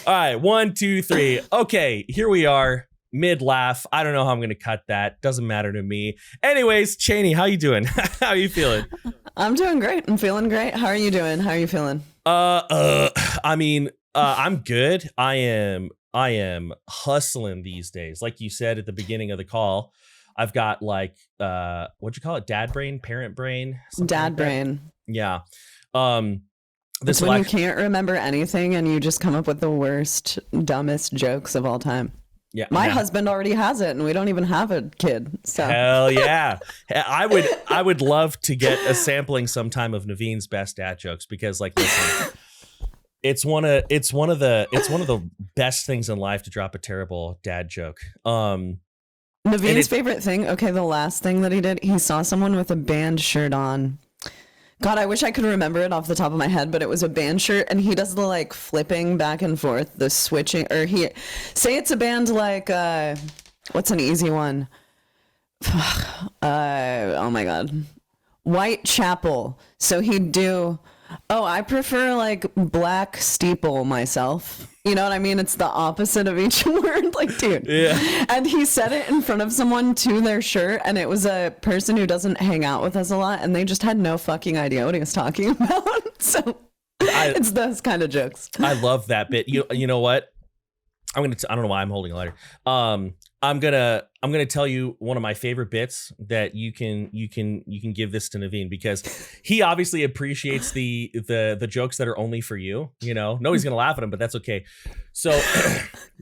All right, 1, 2, 3. Okay, here we are. Mid laugh. I don't know how I'm going to cut that. Doesn't matter to me. Anyways, Chaney, how you doing? How you feeling? I'm doing great. I'm feeling great. How are you doing? How are you feeling? I'm good. I am hustling these days. Like you said at the beginning of the call, I've got like what'd you call it? Dad brain, parent brain, Dad brain. Yeah. This when you can't remember anything and you just come up with the worst, dumbest jokes of all time. Yeah, my husband already has it, and we don't even have a kid. So hell yeah, I would love to get a sampling sometime of Naveen's best dad jokes because, like, listen, it's one of the best things in life to drop a terrible dad joke. Naveen's favorite thing. Okay, the last thing that he did, he saw someone with a band shirt on. God, I wish I could remember it off the top of my head, but it was a band shirt, and he does the like flipping back and forth, the switching, or say it's a band like, what's an easy one? Oh my God. Whitechapel. So he'd do, I prefer like Black Steeple myself. You know what I mean? It's the opposite of each word. Like, dude. Yeah. And he said it in front of someone to their shirt, and it was a person who doesn't hang out with us a lot, and they just had no fucking idea what he was talking about. So it's those kind of jokes. I love that bit. You know what? I don't know why I'm holding a lighter. I'm gonna tell you one of my favorite bits that you can give this to Naveen because he obviously appreciates the jokes that are only for you. You know, nobody's gonna laugh at him, but that's okay. So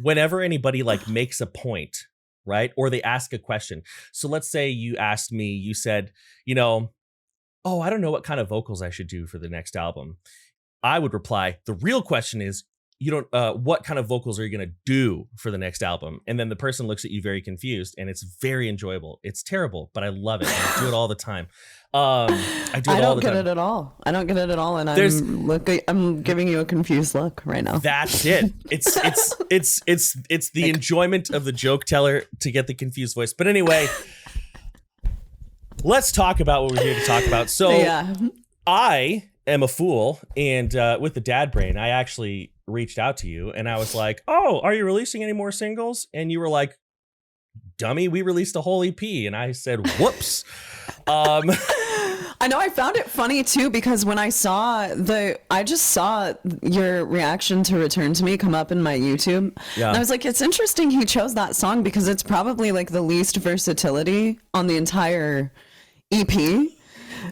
whenever anybody like makes a point, right, or they ask a question. So let's say you asked me, you said, I don't know what kind of vocals I should do for the next album. I would reply, the real question is, what kind of vocals are you going to do for the next album? And then the person looks at you very confused, and it's very enjoyable. It's terrible, but I love it. I do it all the time. I don't get it at all. I don't get it at all. And I'm giving you a confused look right now. That's it. It's the enjoyment of the joke teller to get the confused voice. But anyway, let's talk about what we're here to talk about. So yeah. I am a fool, and with the dad brain, I actually reached out to you and I was like, oh, are you releasing any more singles? And you were like, dummy, we released a whole EP. And I said, whoops. I know, I found it funny too, because when I just saw your reaction to Return to Me come up in my YouTube. Yeah. And I was like, it's interesting he chose that song because it's probably like the least versatility on the entire EP.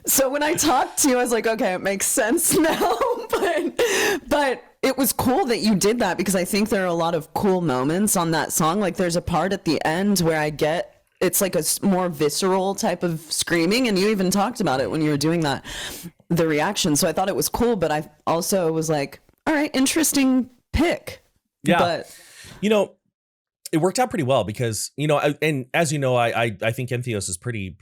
So when I talked to you, I was like, okay, it makes sense now. But it was cool that you did that because I think there are a lot of cool moments on that song. Like there's a part at the end where it's like a more visceral type of screaming. And you even talked about it when you were doing that, the reaction. So I thought it was cool, but I also was like, all right, interesting pick. Yeah. But it worked out pretty well because, and as you know, I think Entheos is pretty,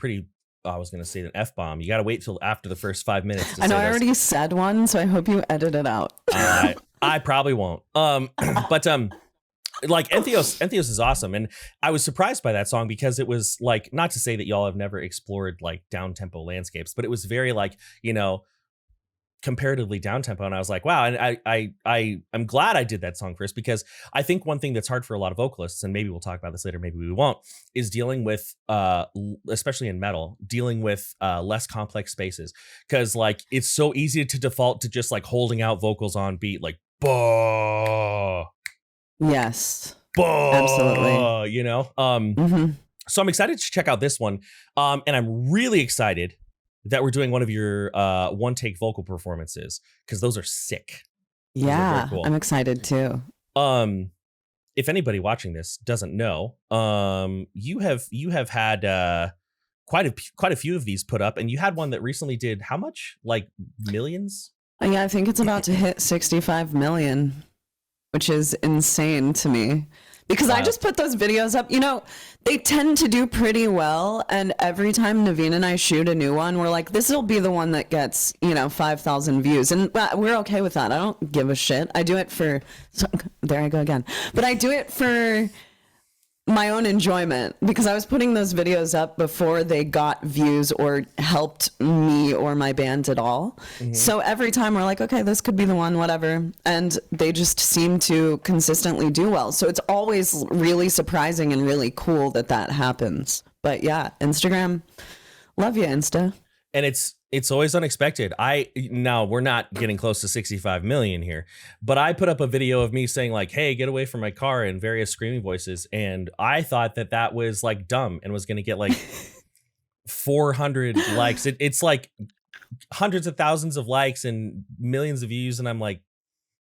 I was going to say an F-bomb. You got to wait till after the first 5 minutes. I know I already said one, so I hope you edit it out. I probably won't. But like Entheos is awesome. And I was surprised by that song because it was like, not to say that y'all have never explored like down tempo landscapes, but it was very like, comparatively down tempo. And I was like, wow. And I'm glad I did that song first because I think one thing that's hard for a lot of vocalists, and maybe we'll talk about this later, maybe we won't, is dealing with, especially in metal, dealing with less complex spaces. Cause like, it's so easy to default to just like holding out vocals on beat, like, bah. Yes. Bah, absolutely. So I'm excited to check out this one. And I'm really excited that we're doing one of your one take vocal performances because those are sick. Yeah, cool. I'm excited too. If anybody watching this doesn't know, you have had quite a few of these put up, and you had one that recently did how much? Like millions? Yeah, I think it's about to hit 65 million, which is insane to me. Because I just put those videos up, they tend to do pretty well. And every time Naveen and I shoot a new one, we're like, this will be the one that gets, 5,000 views. And we're okay with that. I don't give a shit. I do it there I go again. But I do it for my own enjoyment, because I was putting those videos up before they got views or helped me or my band at all. So every time we're like, okay, this could be the one, whatever. And they just seem to consistently do well. So it's always really surprising and really cool that that happens. But yeah, Instagram, love you, Insta. And it's always unexpected. Now we're not getting close to 65 million here, but I put up a video of me saying like, hey, get away from my car in various screaming voices. And I thought that was like dumb and was going to get like 400 likes. It's like hundreds of thousands of likes and millions of views. And I'm like,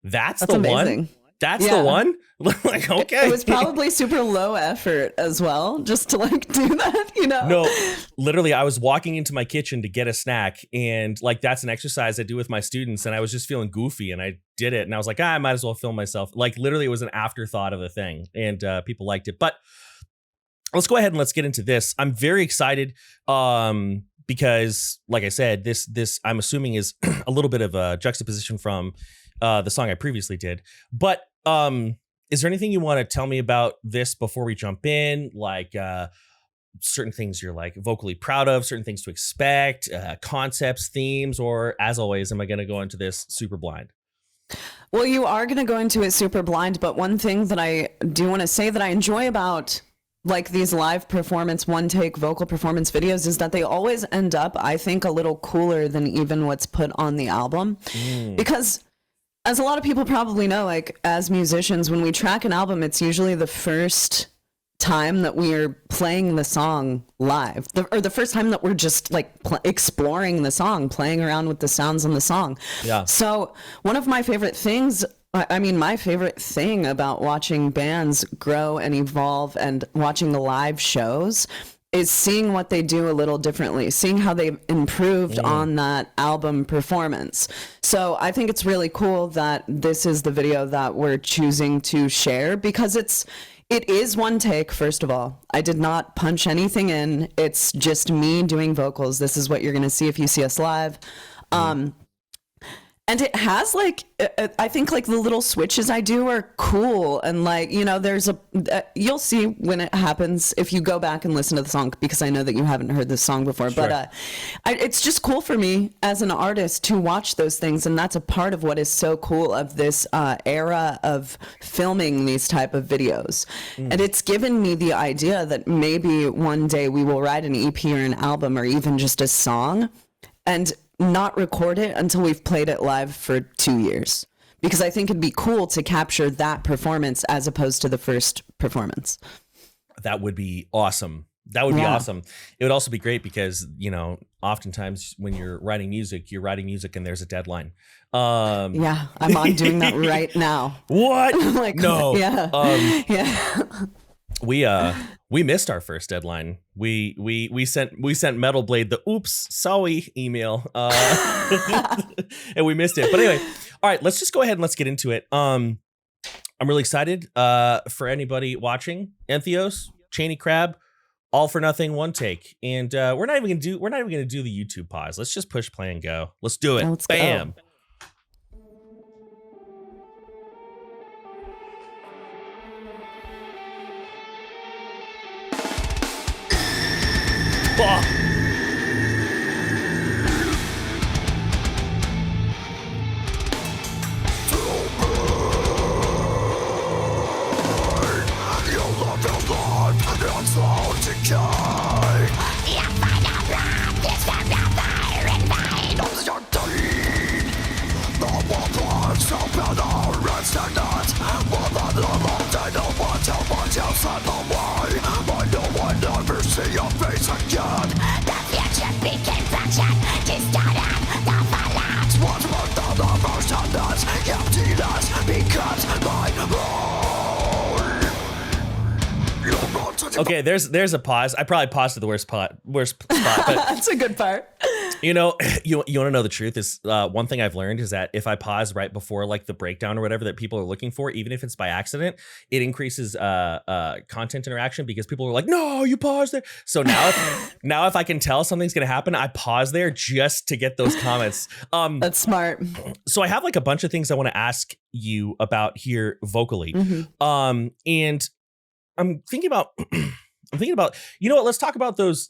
that's the amazing. one. That's the one. Like, okay. It was probably super low effort as well, just to like do that, you know? No, literally, I was walking into my kitchen to get a snack, and like that's an exercise I do with my students, and I was just feeling goofy, and I did it, and I was like, I might as well film myself. Like literally, it was an afterthought of a thing, and people liked it. But let's go ahead and let's get into this. I'm very excited because, like I said, this I'm assuming is a little bit of a juxtaposition from the song I previously did, but is there anything you want to tell me about this before we jump in? Like certain things you're like vocally proud of, certain things to expect, concepts, themes, or as always, am I going to go into this super blind? Well, you are going to go into it super blind, but one thing that I do want to say that I enjoy about like these live performance, one take vocal performance videos is that they always end up, I think, a little cooler than even what's put on the album. Because as a lot of people probably know, like as musicians, when we track an album, it's usually the first time that we are playing the song live, or the first time that we're just like exploring the song, playing around with the sounds on the song. Yeah. So one of my favorite things, my favorite thing about watching bands grow and evolve and watching the live shows is seeing what they do a little differently, seeing how they've improved on that album performance. So I think it's really cool that this is the video that we're choosing to share, because it is one take, first of all. I did not punch anything in. It's just me doing vocals. This is what you're going to see if you see us live. And it has like, I think like the little switches I do are cool. And like, you know, you'll see when it happens if you go back and listen to the song, because I know that you haven't heard this song before. Sure. But it's just cool for me as an artist to watch those things. And that's a part of what is so cool of this era of filming these type of videos. And it's given me the idea that maybe one day we will write an EP or an album or even just a song and not record it until we've played it live for 2 years, because I think it'd be cool to capture that performance as opposed to the first performance. That would be awesome. That would be awesome. It would also be great because, you know, oftentimes when you're writing music and there's a deadline. Yeah, I'm on doing that right now. What? Like, no. Yeah. We missed our first deadline. We sent Metal Blade the oops, sorry email. And we missed it. But anyway, all right, let's just go ahead and let's get into it. I'm really excited for anybody watching. Entheos, Chaney Crabb, all for nothing, one take. And we're not even gonna do the YouTube pause. Let's just push play and go. Let's do it. Let's Bam. Go. Oh. Okay, there's a pause. I probably paused at the worst spot, but that's a good part. You know, you want to know the truth is one thing I've learned is that if I pause right before like the breakdown or whatever that people are looking for, even if it's by accident, it increases content interaction because people are like, no, you paused there. So now if I can tell something's gonna happen, I pause there just to get those comments. That's smart. So I have like a bunch of things I want to ask you about here vocally. And I'm thinking about you know what, let's talk about those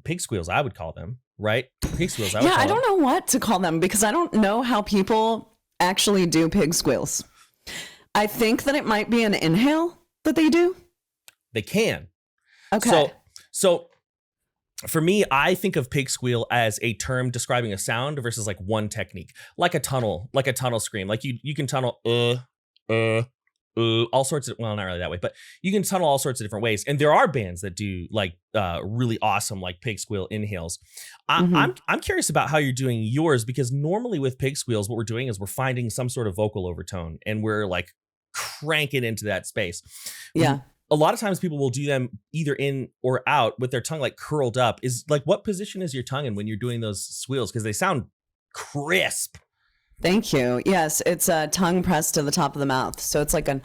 pig squeals, I would call them, right? Pig squeals, I don't know what to call them because I don't know how people actually do pig squeals. I think that it might be an inhale that they do. They can. Okay. So for me, I think of pig squeal as a term describing a sound versus like one technique, like a tunnel scream. Like you can tunnel all sorts of, well, not really that way, but you can tunnel all sorts of different ways. And there are bands that do like really awesome like pig squeal inhales. I'm curious about how you're doing yours, because normally with pig squeals, what we're doing is we're finding some sort of vocal overtone and we're like cranking into that space. Yeah. A lot of times people will do them either in or out with their tongue like curled up. Is like, what position is your tongue in when you're doing those squeals? Because they sound crisp. Thank you. Yes, it's a tongue pressed to the top of the mouth. So it's like an...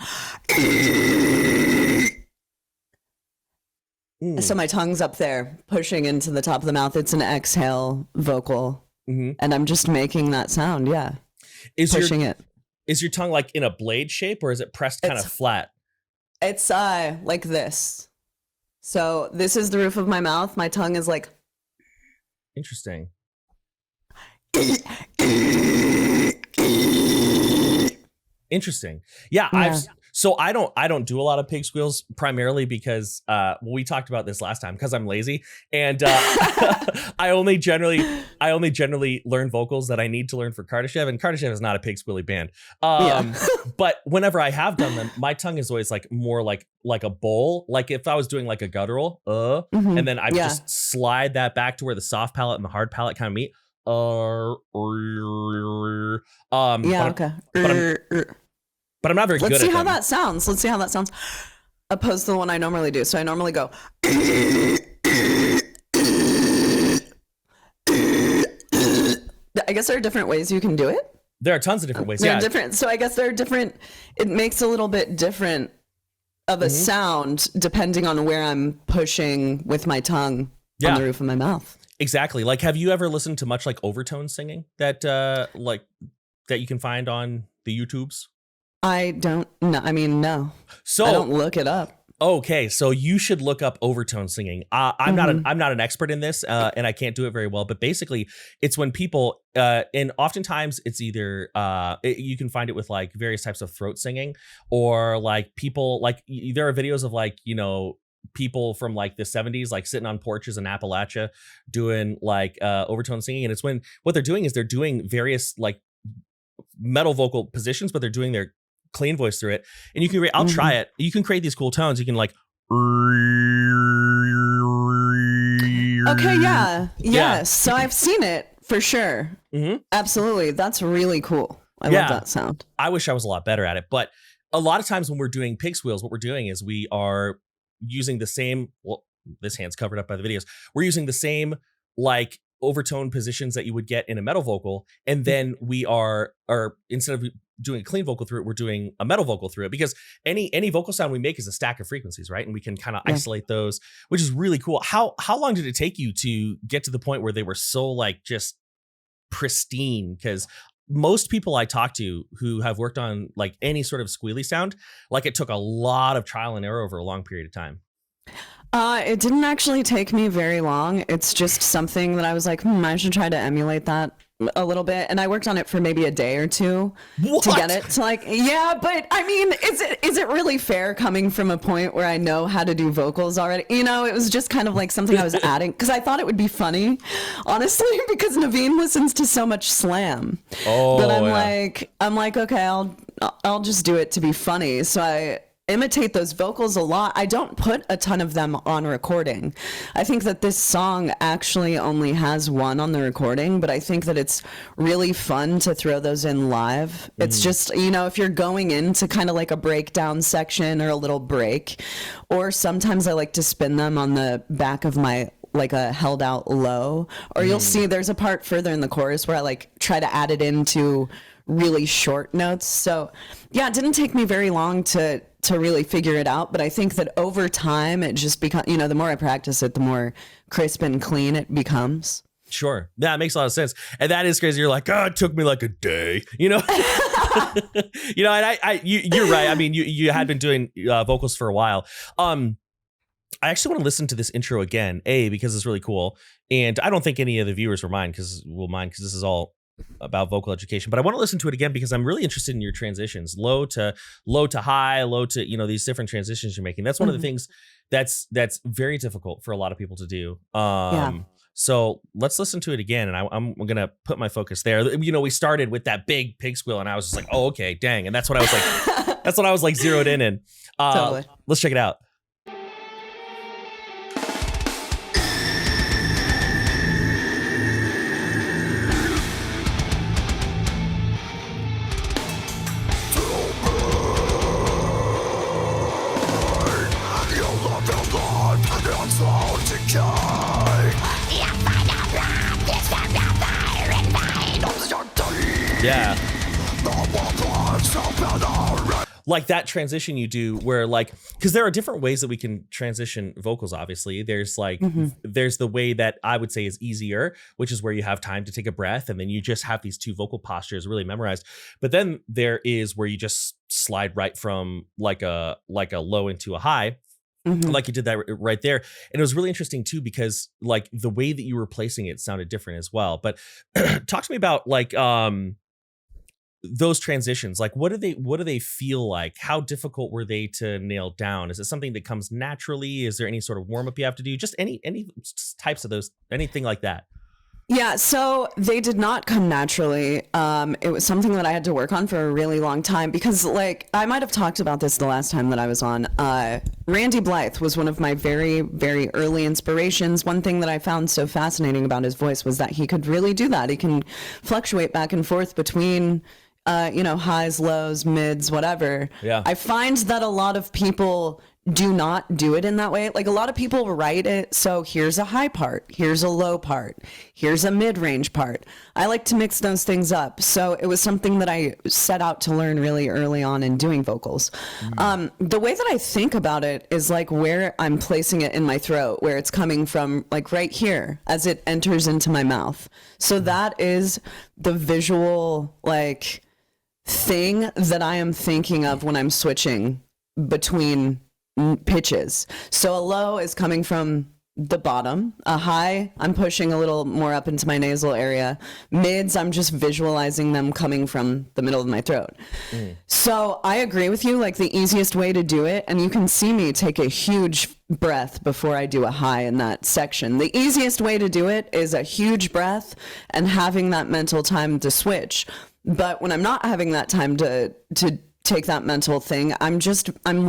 So my tongue's up there pushing into the top of the mouth. It's an exhale vocal. And I'm just making that sound. Yeah. Pushing it. Is your tongue like in a blade shape or is it pressed kind of flat? It's like this. So this is the roof of my mouth. My tongue is like... Interesting. Interesting. Yeah. I don't do a lot of pig squeals primarily because we talked about this last time because I'm lazy and I only generally learn vocals that I need to learn for Kardashev, and Kardashev is not a pig squealy band. But whenever I have done them, my tongue is always like more like a bowl. Like if I was doing like a guttural, and then I just slide that back to where the soft palate and the hard palate kind of meet. Okay. But I'm not very good at it. Let's see how that sounds. Opposed to the one I normally do. So I normally go. I guess there are different ways you can do it. There are tons of different ways. They're different. So I guess there are different. It makes a little bit different of a sound depending on where I'm pushing with my tongue on the roof of my mouth. Exactly. Like, have you ever listened to much like overtone singing that that you can find on the YouTubes? I don't know. I mean, no. So I don't look it up. Okay, so you should look up overtone singing. I'm not an expert in this, and I can't do it very well. But basically, it's when people, and oftentimes it's either you can find it with like various types of throat singing, or like people like there are videos of like people from like the 70s like sitting on porches in Appalachia doing like overtone singing, and it's when what they're doing is they're doing various like metal vocal positions, but they're doing their clean voice through it, and you can I'll try it. You can create these cool tones. You can like okay, yeah. So I've seen it for sure. Absolutely, that's really cool. I love that sound. I wish I was a lot better at it, but a lot of times when we're doing pig squeals, what we're doing is we are using the same. Well, this hand's covered up by the videos. We're using the same like overtone positions that you would get in a metal vocal, and then we are instead of doing a clean vocal through it, we're doing a metal vocal through it, because any vocal sound we make is a stack of frequencies, right? And we can kind of isolate those, which is really cool. How long did it take you to get to the point where they were so like just pristine? Because most people I talk to who have worked on like any sort of squealy sound, like it took a lot of trial and error over a long period of time. It didn't actually take me very long. It's just something that I was like, I should try to emulate that a little bit. And I worked on it for maybe a day or two to get it to like, but I mean, is it really fair coming from a point where I know how to do vocals already? It was just kind of like something I was adding because I thought it would be funny, honestly, because Naveen listens to so much slam. But I'm like, okay, I'll just do it to be funny. So I imitate those vocals a lot. I don't put a ton of them on recording. I think that this song actually only has one on the recording, but I think that it's really fun to throw those in live. It's just, if you're going into kind of like a breakdown section or a little break, or sometimes I like to spin them on the back of my like a held out low, or you'll see there's a part further in the chorus where I like try to add it into really short notes. So yeah, it didn't take me very long to really figure it out, but I think that over time it just becomes, the more I practice it, the more crisp and clean it becomes. Sure. That makes a lot of sense. And that is crazy. You're like, it took me like a day, You know, and you're right. I mean, you had been doing vocals for a while. I actually want to listen to this intro again, because it's really cool. And I don't think any of the viewers will mind because this is all about vocal education. But I want to listen to it again because I'm really interested in your transitions, low to high, low to, you know, these different transitions you're making. That's one of the things that's very difficult for a lot of people to do. So let's listen to it again. And I'm going to put my focus there. You know, we started with that big pig squeal and I was just like, oh, okay, dang. And that's what I was like, zeroed in. Totally. Let's check it out. Yeah. Like that transition you do where like, because there are different ways that we can transition vocals, obviously. There's like, there's the way that I would say is easier, which is where you have time to take a breath and then you just have these two vocal postures really memorized. But then there is where you just slide right from like a low into a high. Like you did that right there. And it was really interesting too, because like the way that you were placing it sounded different as well. But talk to me about like those transitions. Like what do they feel like? How difficult were they to nail down? Is it something that comes naturally? Is there any sort of warm up you have to do? Just any types of those, anything like that? Yeah, so they did not come naturally. It was something that I had to work on for a really long time because, like, I might have talked about this the last time that I was on. Randy Blythe was one of my very, very early inspirations. One thing that I found so fascinating about his voice was that he could really do that. He can fluctuate back and forth between, highs, lows, mids, whatever. Yeah. I find that a lot of people do not do it in that way. Like a lot of people write it, so here's a high part, here's a low part, here's a mid-range part. I like to mix those things up. So it was something that I set out to learn really early on in doing vocals. The way that I think about it is like where I'm placing it in my throat, where it's coming from, like right here as it enters into my mouth. So that is the visual like thing that I am thinking of when I'm switching between pitches. So a low is coming from the bottom. A high, I'm pushing a little more up into my nasal area. Mids, I'm just visualizing them coming from the middle of my throat. So I agree with you, like the easiest way to do it, and you can see me take a huge breath before I do a high in that section. The easiest way to do it is a huge breath and having that mental time to switch. But when I'm not having that time to take that mental thing, I'm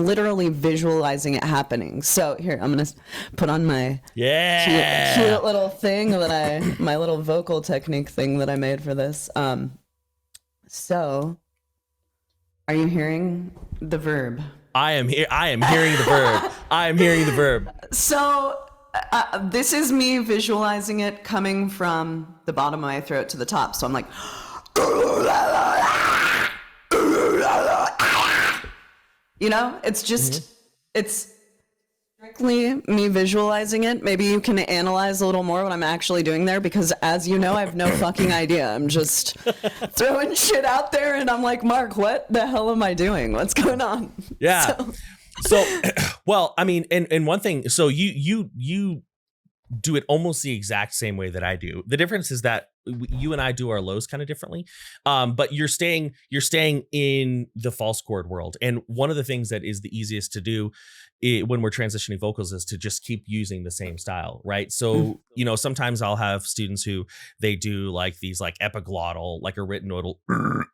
literally visualizing it happening. So here, I'm gonna put on my cute little thing that my little vocal technique thing that I made for this. So are you hearing the verb? I am hearing the verb. I am hearing the verb. So this is me visualizing it coming from the bottom of my throat to the top. So I'm like, you know, it's just, it's strictly me visualizing it. Maybe you can analyze a little more what I'm actually doing there, because as you know, I have no fucking idea. I'm just throwing shit out there and I'm like, Mark, what the hell am I doing? What's going on? Yeah. So well, I mean, and one thing, so you do it almost the exact same way that I do. The difference is that you and I do our lows kind of differently. But you're staying in the false chord world. And one of the things that is the easiest to do when we're transitioning vocals is to just keep using the same style, right? So, you know, sometimes I'll have students who they do like these like epiglottal, like arytenoidal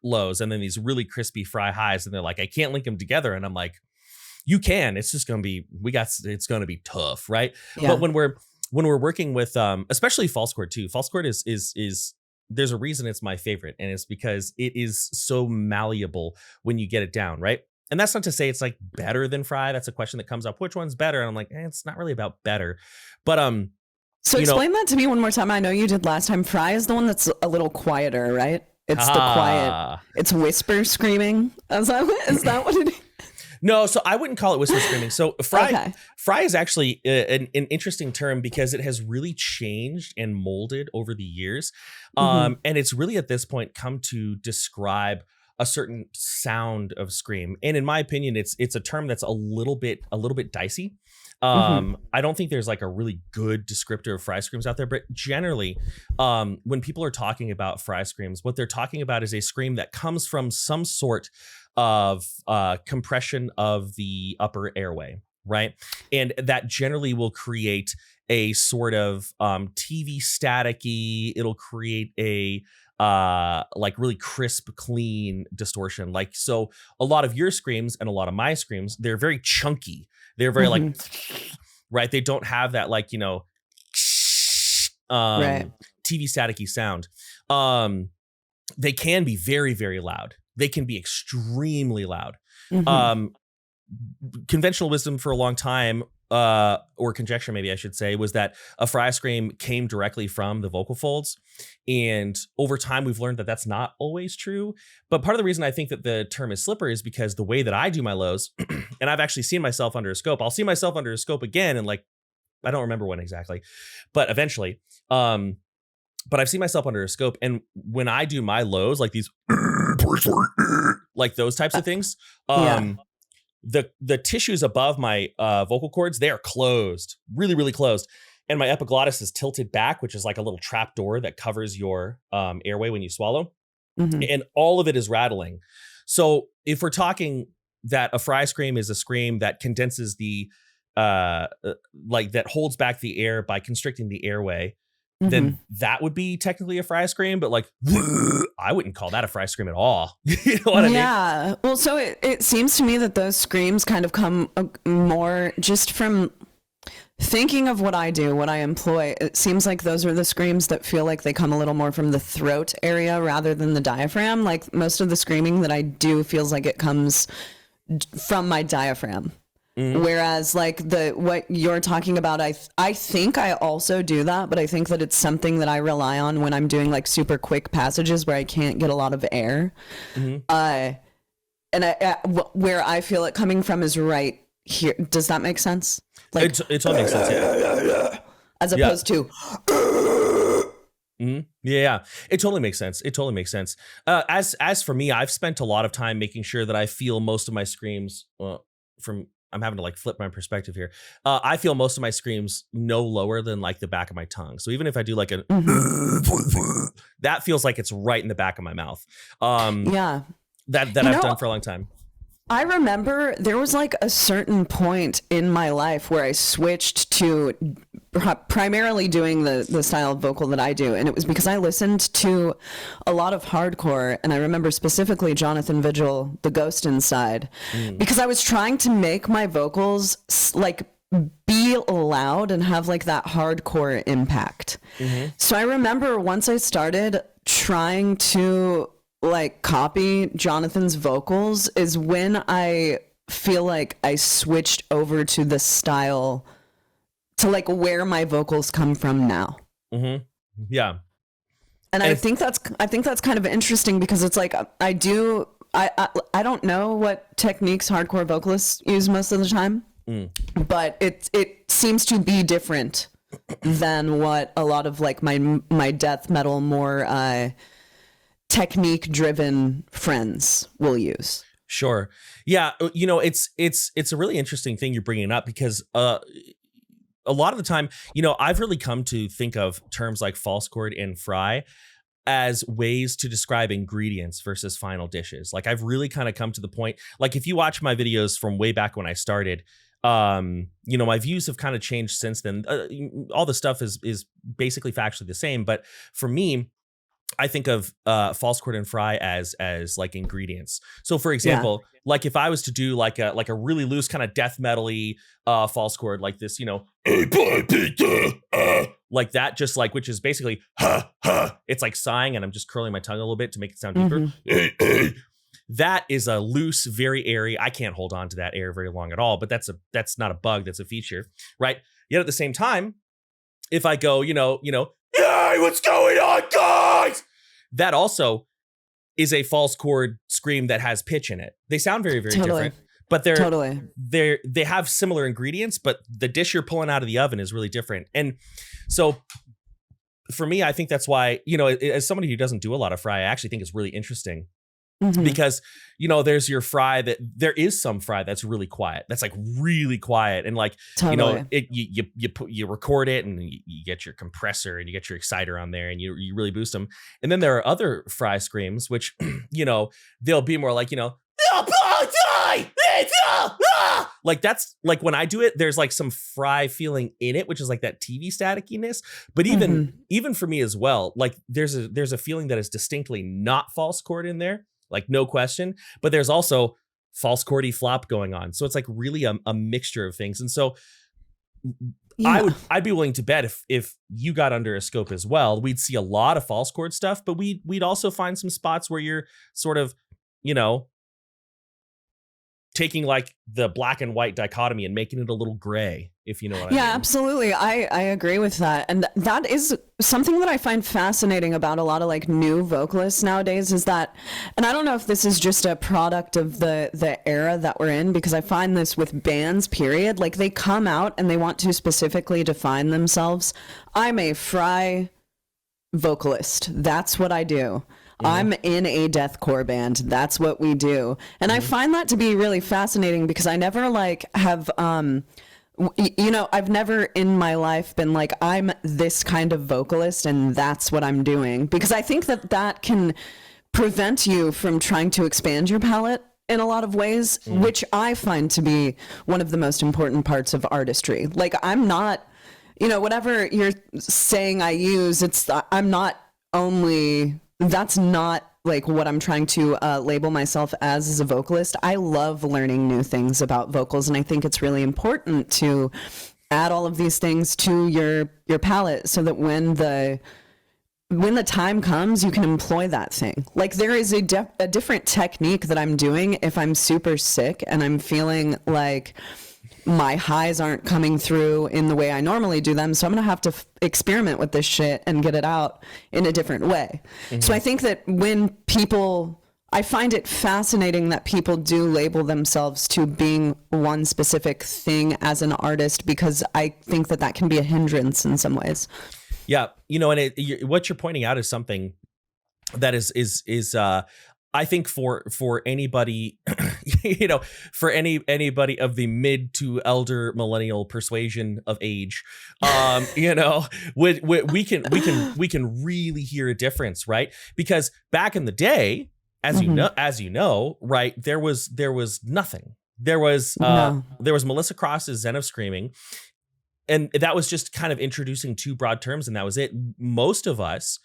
lows, and then these really crispy fry highs. And they're like, I can't link them together. And I'm like, you can, it's just going to be, it's going to be tough. Right. Yeah. But when we're working with, especially false chord too, false chord is there's a reason it's my favorite, and it's because it is so malleable when you get it down. Right. And that's not to say it's like better than fry. That's a question that comes up. Which one's better? And I'm like, it's not really about better, but, so explain that to me one more time. I know you did last time. Fry is the one that's a little quieter, right? It's the quiet, it's whisper screaming. Is that what it is? No, so I wouldn't call it whisper screaming. So fry is actually an interesting term because it has really changed and molded over the years. And it's really at this point come to describe a certain sound of scream. And in my opinion, it's a term that's a little bit dicey. I don't think there's like a really good descriptor of fry screams out there, but generally, when people are talking about fry screams, what they're talking about is a scream that comes from some sort of compression of the upper airway, right? And that generally will create a sort of TV staticky. It'll create a like really crisp, clean distortion. Like, so a lot of your screams and a lot of my screams, they're very chunky. They're very like, right. They don't have that, like, you know, TV staticky sound. They can be very, very loud. They can be extremely loud. Conventional wisdom for a long time, or conjecture, maybe I should say, was that a fry scream came directly from the vocal folds. And over time, we've learned that that's not always true. But part of the reason I think that the term is slippery is because the way that I do my lows, and I've actually seen myself under a scope. I'll see myself under a scope again, and like, I don't remember when exactly, but eventually. But I've seen myself under a scope, and when I do my lows, like these, like those types of things, the tissues above my vocal cords, they are closed, really, really closed. And my epiglottis is tilted back, which is like a little trap door that covers your airway when you swallow. And all of it is rattling. So if we're talking that a fry scream is a scream that condenses the, like that holds back the air by constricting the airway, then that would be technically a fry scream. But like, I wouldn't call that a fry scream at all. You know what I mean? Yeah. Well, so it seems to me that those screams kind of come more just from thinking of what I do, what I employ. It seems like those are the screams that feel like they come a little more from the throat area rather than the diaphragm. Like most of the screaming that I do feels like it comes from my diaphragm. Whereas like what you're talking about, I think I also do that, but I think that it's something that I rely on when I'm doing like super quick passages where I can't get a lot of air. And where I feel it coming from is right here. Does that make sense? Like it all makes sense. Yeah. As opposed to. Yeah, it totally makes sense. It totally makes sense. As for me, I've spent a lot of time making sure that I feel most of my screams I'm having to like flip my perspective here. I feel most of my screams no lower than like the back of my tongue. So even if I do like a, that feels like it's right in the back of my mouth. That I've done for a long time. I remember there was like a certain point in my life where I switched to primarily doing the style of vocal that I do. And it was because I listened to a lot of hardcore. And I remember specifically Jonathan Vigil, The Ghost Inside, because I was trying to make my vocals like be loud and have like that hardcore impact. So I remember once I started trying to like copy Jonathan's vocals is when I feel like I switched over to the style to like where my vocals come from now. Yeah. And I think that's kind of interesting because it's like I don't know what techniques hardcore vocalists use most of the time, but it seems to be different than what a lot of like my death metal more technique driven friends will use. Sure. Yeah. You know, it's a really interesting thing you're bringing up because a lot of the time, you know, I've really come to think of terms like false chord and fry as ways to describe ingredients versus final dishes. Like I've really kind of come to the point, like if you watch my videos from way back when I started, you know, my views have kind of changed since then. All the stuff is basically factually the same. But for me, I think of false chord and fry as like ingredients. So for example, like if I was to do like a really loose kind of death metal-y false chord like this, you know, like that, just like, which is basically it's like sighing and I'm just curling my tongue a little bit to make it sound deeper. That is a loose, very airy. I can't hold on to that air very long at all, but that's not a bug, that's a feature, right? Yet at the same time, if I go, you know, hey, what's going on, guys? That also is a false chord scream that has pitch in it. They sound very, very different, but they have similar ingredients, but the dish you're pulling out of the oven is really different. And so for me, I think that's why, you know, as somebody who doesn't do a lot of fry, I actually think it's really interesting Because, you know, there's your fry that there is some fry that's really quiet. That's like really quiet. And like, you know, you record it and you get your compressor and you get your exciter on there and you really boost them. And then there are other fry screams, which, you know, they'll be more like, you know, like that's like when I do it, there's like some fry feeling in it, which is like that TV staticiness. But even for me as well, like there's a feeling that is distinctly not false chord in there. Like no question, but there's also false chordy flop going on. So it's like really a mixture of things. And so I'd be willing to bet if you got under a scope as well, we'd see a lot of false chord stuff, but we'd also find some spots where you're sort of, you know, taking like the black and white dichotomy and making it a little gray, if you know what I mean. Yeah, absolutely. I agree with that. And that is something that I find fascinating about a lot of like new vocalists nowadays is that, and I don't know if this is just a product of the era that we're in, because I find this with bands, period. Like they come out and they want to specifically define themselves. I'm a fry vocalist. That's what I do. I'm in a deathcore band. That's what we do. And I find that to be really fascinating because I never like have, you know, I've never in my life been like, I'm this kind of vocalist and that's what I'm doing. Because I think that can prevent you from trying to expand your palette in a lot of ways, which I find to be one of the most important parts of artistry. Like I'm not, you know, whatever you're saying I use, I'm not only... That's not like what I'm trying to label myself as a vocalist. I love learning new things about vocals, and I think it's really important to add all of these things to your palette so that when the time comes, you can employ that thing. Like there is a different technique that I'm doing if I'm super sick and I'm feeling like my highs aren't coming through in the way I normally do them. So I'm going to have to experiment with this shit and get it out in a different way. So I think that I find it fascinating that people do label themselves to being one specific thing as an artist, because I think that can be a hindrance in some ways. Yeah. You know, and what you're pointing out is something that is I think for anybody, you know, for anybody of the mid to elder millennial persuasion of age, you know, we can really hear a difference, right? Because back in the day, as you know, right, there was nothing. There was Melissa Cross's Zen of Screaming, and that was just kind of introducing two broad terms, and that was it. Most of us,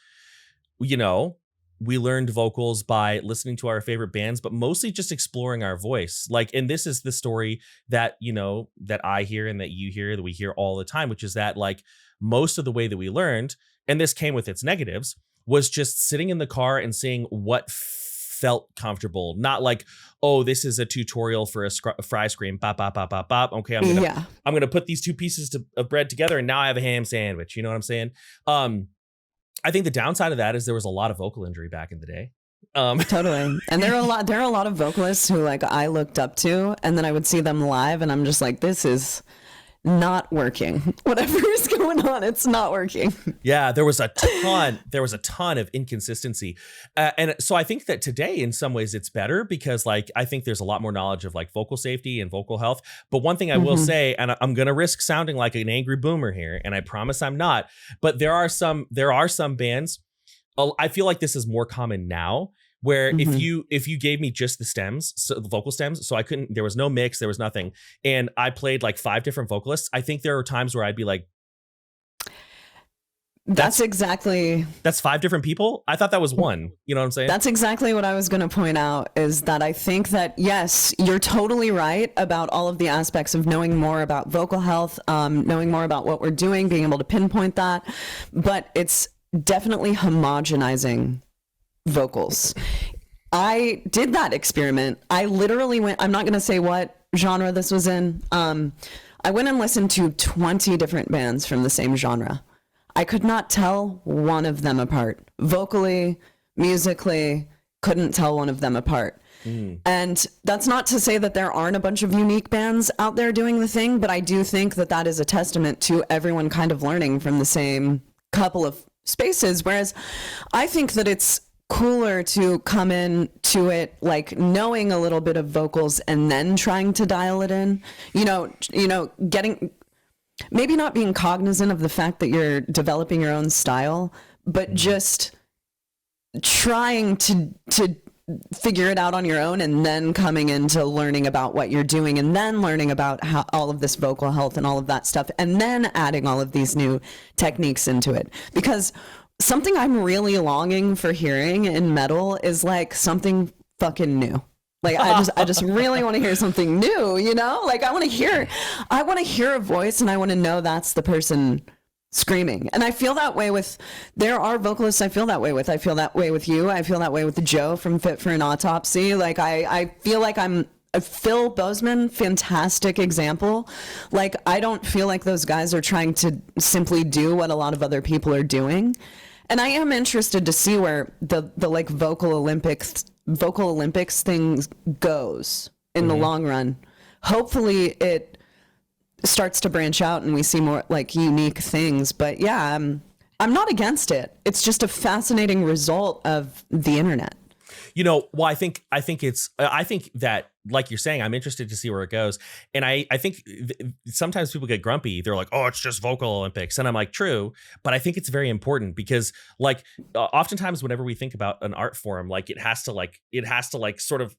you know, we learned vocals by listening to our favorite bands, but mostly just exploring our voice. Like, and this is the story that, you know, that I hear and that you hear, that we hear all the time, which is that like most of the way that we learned, and this came with its negatives, was just sitting in the car and seeing what felt comfortable. Not like, oh, this is a tutorial for a fry scream. Bop, bop, bop, bop, bop. Okay, I'm gonna put these two pieces of bread together and now I have a ham sandwich. You know what I'm saying? I think the downside of that is there was a lot of vocal injury back in the day. Totally. And there are a lot of vocalists who like I looked up to, and then I would see them live and I'm just like, this is not working. Whatever is going on, it's not working. Yeah, there was a ton of inconsistency. And so I think that today in some ways it's better because like I think there's a lot more knowledge of like vocal safety and vocal health. But one thing I will say, and I'm going to risk sounding like an angry boomer here, and I promise I'm not, but there are some bands, I feel like this is more common now, where if you gave me just the stems, so the vocal stems, so there was no mix, there was nothing, and I played like 5 different vocalists, I think there are times where I'd be like, that's 5 different people? I thought that was one. You know what I'm saying? That's exactly what I was going to point out, is that I think that, yes, you're totally right about all of the aspects of knowing more about vocal health, knowing more about what we're doing, being able to pinpoint that, but it's definitely homogenizing vocals. I did that experiment. I literally went, I'm not going to say what genre this was in. I went and listened to 20 different bands from the same genre. I could not tell one of them apart. Vocally, musically, couldn't tell one of them apart. And that's not to say that there aren't a bunch of unique bands out there doing the thing, but I do think that is a testament to everyone kind of learning from the same couple of spaces. Whereas I think that it's cooler to come in to it like knowing a little bit of vocals and then trying to dial it in, getting, maybe not being cognizant of the fact that you're developing your own style, but just trying to figure it out on your own, and then coming into learning about what you're doing, and then learning about how all of this vocal health and all of that stuff, and then adding all of these new techniques into it. Because something I'm really longing for hearing in metal is like something fucking new. Like I just really want to hear something new, Like I want to hear a voice, and I want to know that's the person screaming. And I feel that way there are vocalists I feel that way with. I feel that way with you. I feel that way with Joe from Fit for an Autopsy. Like I feel like I'm Phil Bozeman, fantastic example. Like I don't feel like those guys are trying to simply do what a lot of other people are doing. And I am interested to see where the like vocal Olympics thing goes in the long run. Hopefully it starts to branch out and we see more like unique things. But yeah, I'm not against it. It's just a fascinating result of the internet. Well, I think that, like you're saying, I'm interested to see where it goes. And I think sometimes people get grumpy. They're like, oh, it's just vocal Olympics. And I'm like, true. But I think it's very important because like oftentimes whenever we think about an art form, like it has to sort of,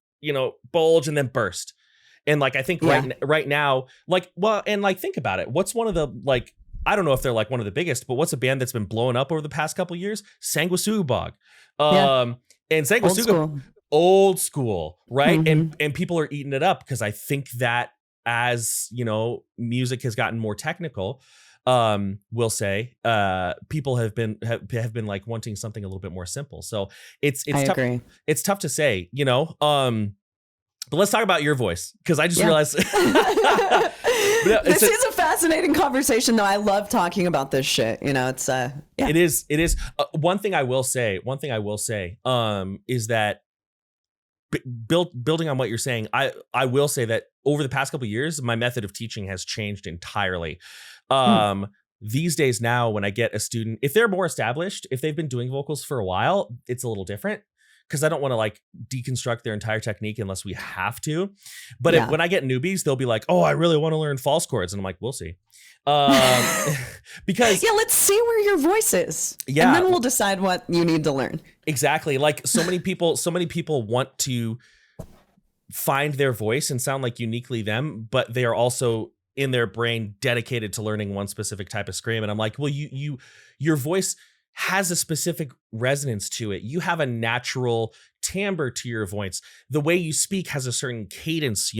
bulge and then burst. And like, I think right now, like, well, and like, think about it. What's one of the, like, I don't know if they're like one of the biggest, but what's a band that's been blowing up over the past couple of years? Sanguisugabogg. And Sanguisugabogg, old school, right? Mm-hmm. And people are eating it up because I think that as, music has gotten more technical, we'll say, people have been like wanting something a little bit more simple. So it's tough. Agree. It's tough to say, but let's talk about your voice, because I just realized this is a fascinating conversation, though. I love talking about this shit. It's It is. One thing I will say is that building on what you're saying, I will say that over the past couple of years, my method of teaching has changed entirely. These days now, when I get a student, if they're more established, if they've been doing vocals for a while, it's a little different. Because I don't want to like deconstruct their entire technique unless we have to. But when I get newbies, they'll be like, oh, I really want to learn false chords. And I'm like, we'll see. Because let's see where your voice is. Yeah. And then we'll decide what you need to learn. Exactly. Like so many people want to find their voice and sound like uniquely them, but they are also in their brain dedicated to learning one specific type of scream. And I'm like, well, your voice has a specific resonance to it. You have a natural timbre to your voice. The way you speak has a certain cadence,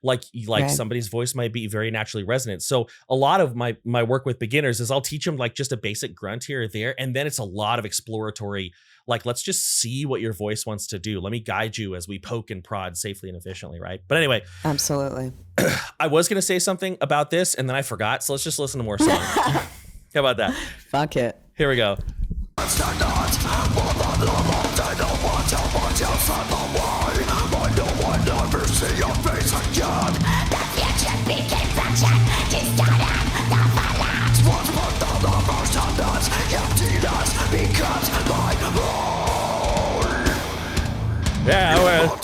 like right. Somebody's voice might be very naturally resonant. So a lot of my work with beginners is I'll teach them like just a basic grunt here or there. And then it's a lot of exploratory, like, let's just see what your voice wants to do. Let me guide you as we poke and prod safely and efficiently. Right. But anyway, absolutely. I was going to say something about this and then I forgot. So let's just listen to more songs. How about that? Fuck it. Here we go. Yeah, well.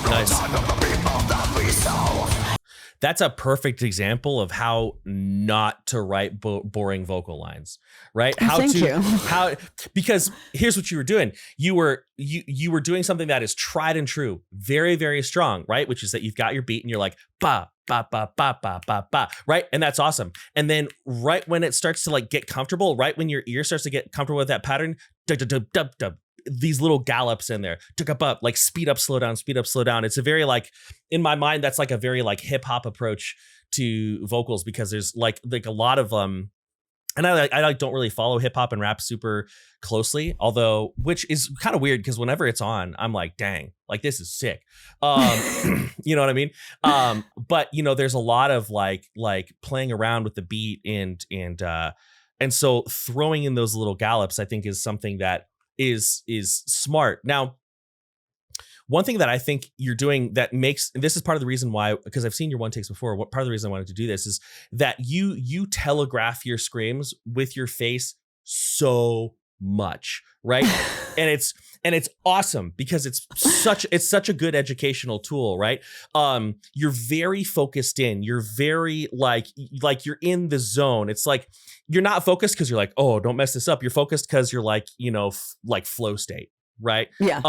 Nice. That's a perfect example of how not to write boring vocal lines, right? Because here's what you were doing. You were doing something that is tried and true, very, very strong, right? Which is that you've got your beat and you're like, ba, ba, ba, ba, ba, ba, ba, right? And that's awesome. And then right when it starts to like get comfortable, right when your ear starts to get comfortable with that pattern, dub, dub, dub, dub, these little gallops in there, up, like speed up, slow down, speed up, slow down. It's a very like, in my mind, that's like a very like hip hop approach to vocals, because there's like a lot of And I don't really follow hip hop and rap super closely, although, which is kind of weird because whenever it's on, I'm like, dang, like this is sick. You know what I mean? But you know, there's a lot of like playing around with the beat and so throwing in those little gallops, I think, is something that is smart. Now, one thing that I think you're doing that makes, and this is part of the reason why, because I've seen your one takes before, what part of the reason I wanted to do this is that you telegraph your screams with your face so much, right? and it's awesome because it's such a good educational tool, right? You're very focused in, you're very like you're in the zone. It's like you're not focused because you're like, oh, don't mess this up. You're focused because you're like, you know, like flow state, right? Yeah.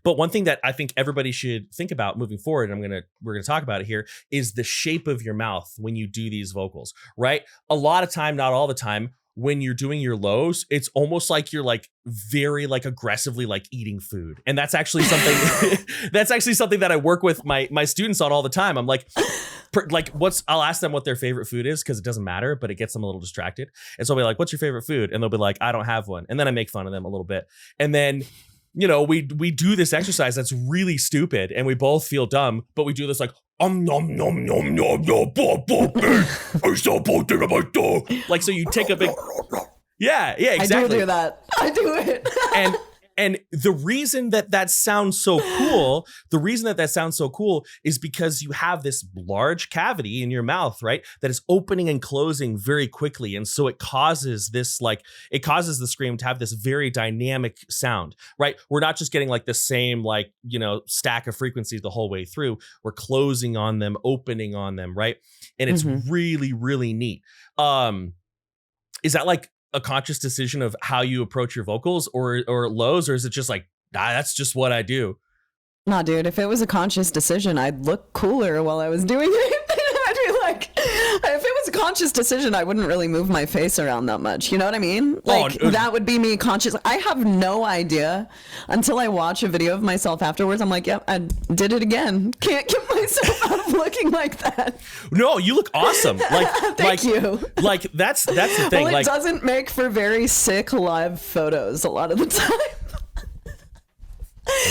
But one thing that I think everybody should think about moving forward, and we're gonna talk about it here, is the shape of your mouth when you do these vocals, right? A lot of time, not all the time, when you're doing your lows, it's almost like you're like very like aggressively like eating food. And that's actually something that I work with my students on all the time. I'm like I'll ask them what their favorite food is because it doesn't matter, but it gets them a little distracted. And so I'll be like, what's your favorite food? And they'll be like, I don't have one. And then I make fun of them a little bit. And then, you know, we do this exercise that's really stupid and we both feel dumb, but we do this like, nom nom nom nom nom, like, so you take a big, yeah, exactly. I do that. I do it. And the reason that sounds so cool, is because you have this large cavity in your mouth, right? That is opening and closing very quickly. And so it causes the scream to have this very dynamic sound, right? We're not just getting like the same, like, you know, stack of frequencies the whole way through. We're closing on them, opening on them, right? And it's really, really neat. Is that like a conscious decision of how you approach your vocals or lows, or is it just like, that's just what I do? Nah, dude, if it was a conscious decision, I'd look cooler while I was doing it. I'd be like, if it was a conscious decision, I wouldn't really move my face around that much. You know what I mean? Like, that would be me conscious. I have no idea until I watch a video of myself afterwards. I'm like, yep, I did it again. Can't get myself out of looking like that. No, you look awesome. Like, Thank you. Like that's the thing. Well, it doesn't make for very sick live photos a lot of the time.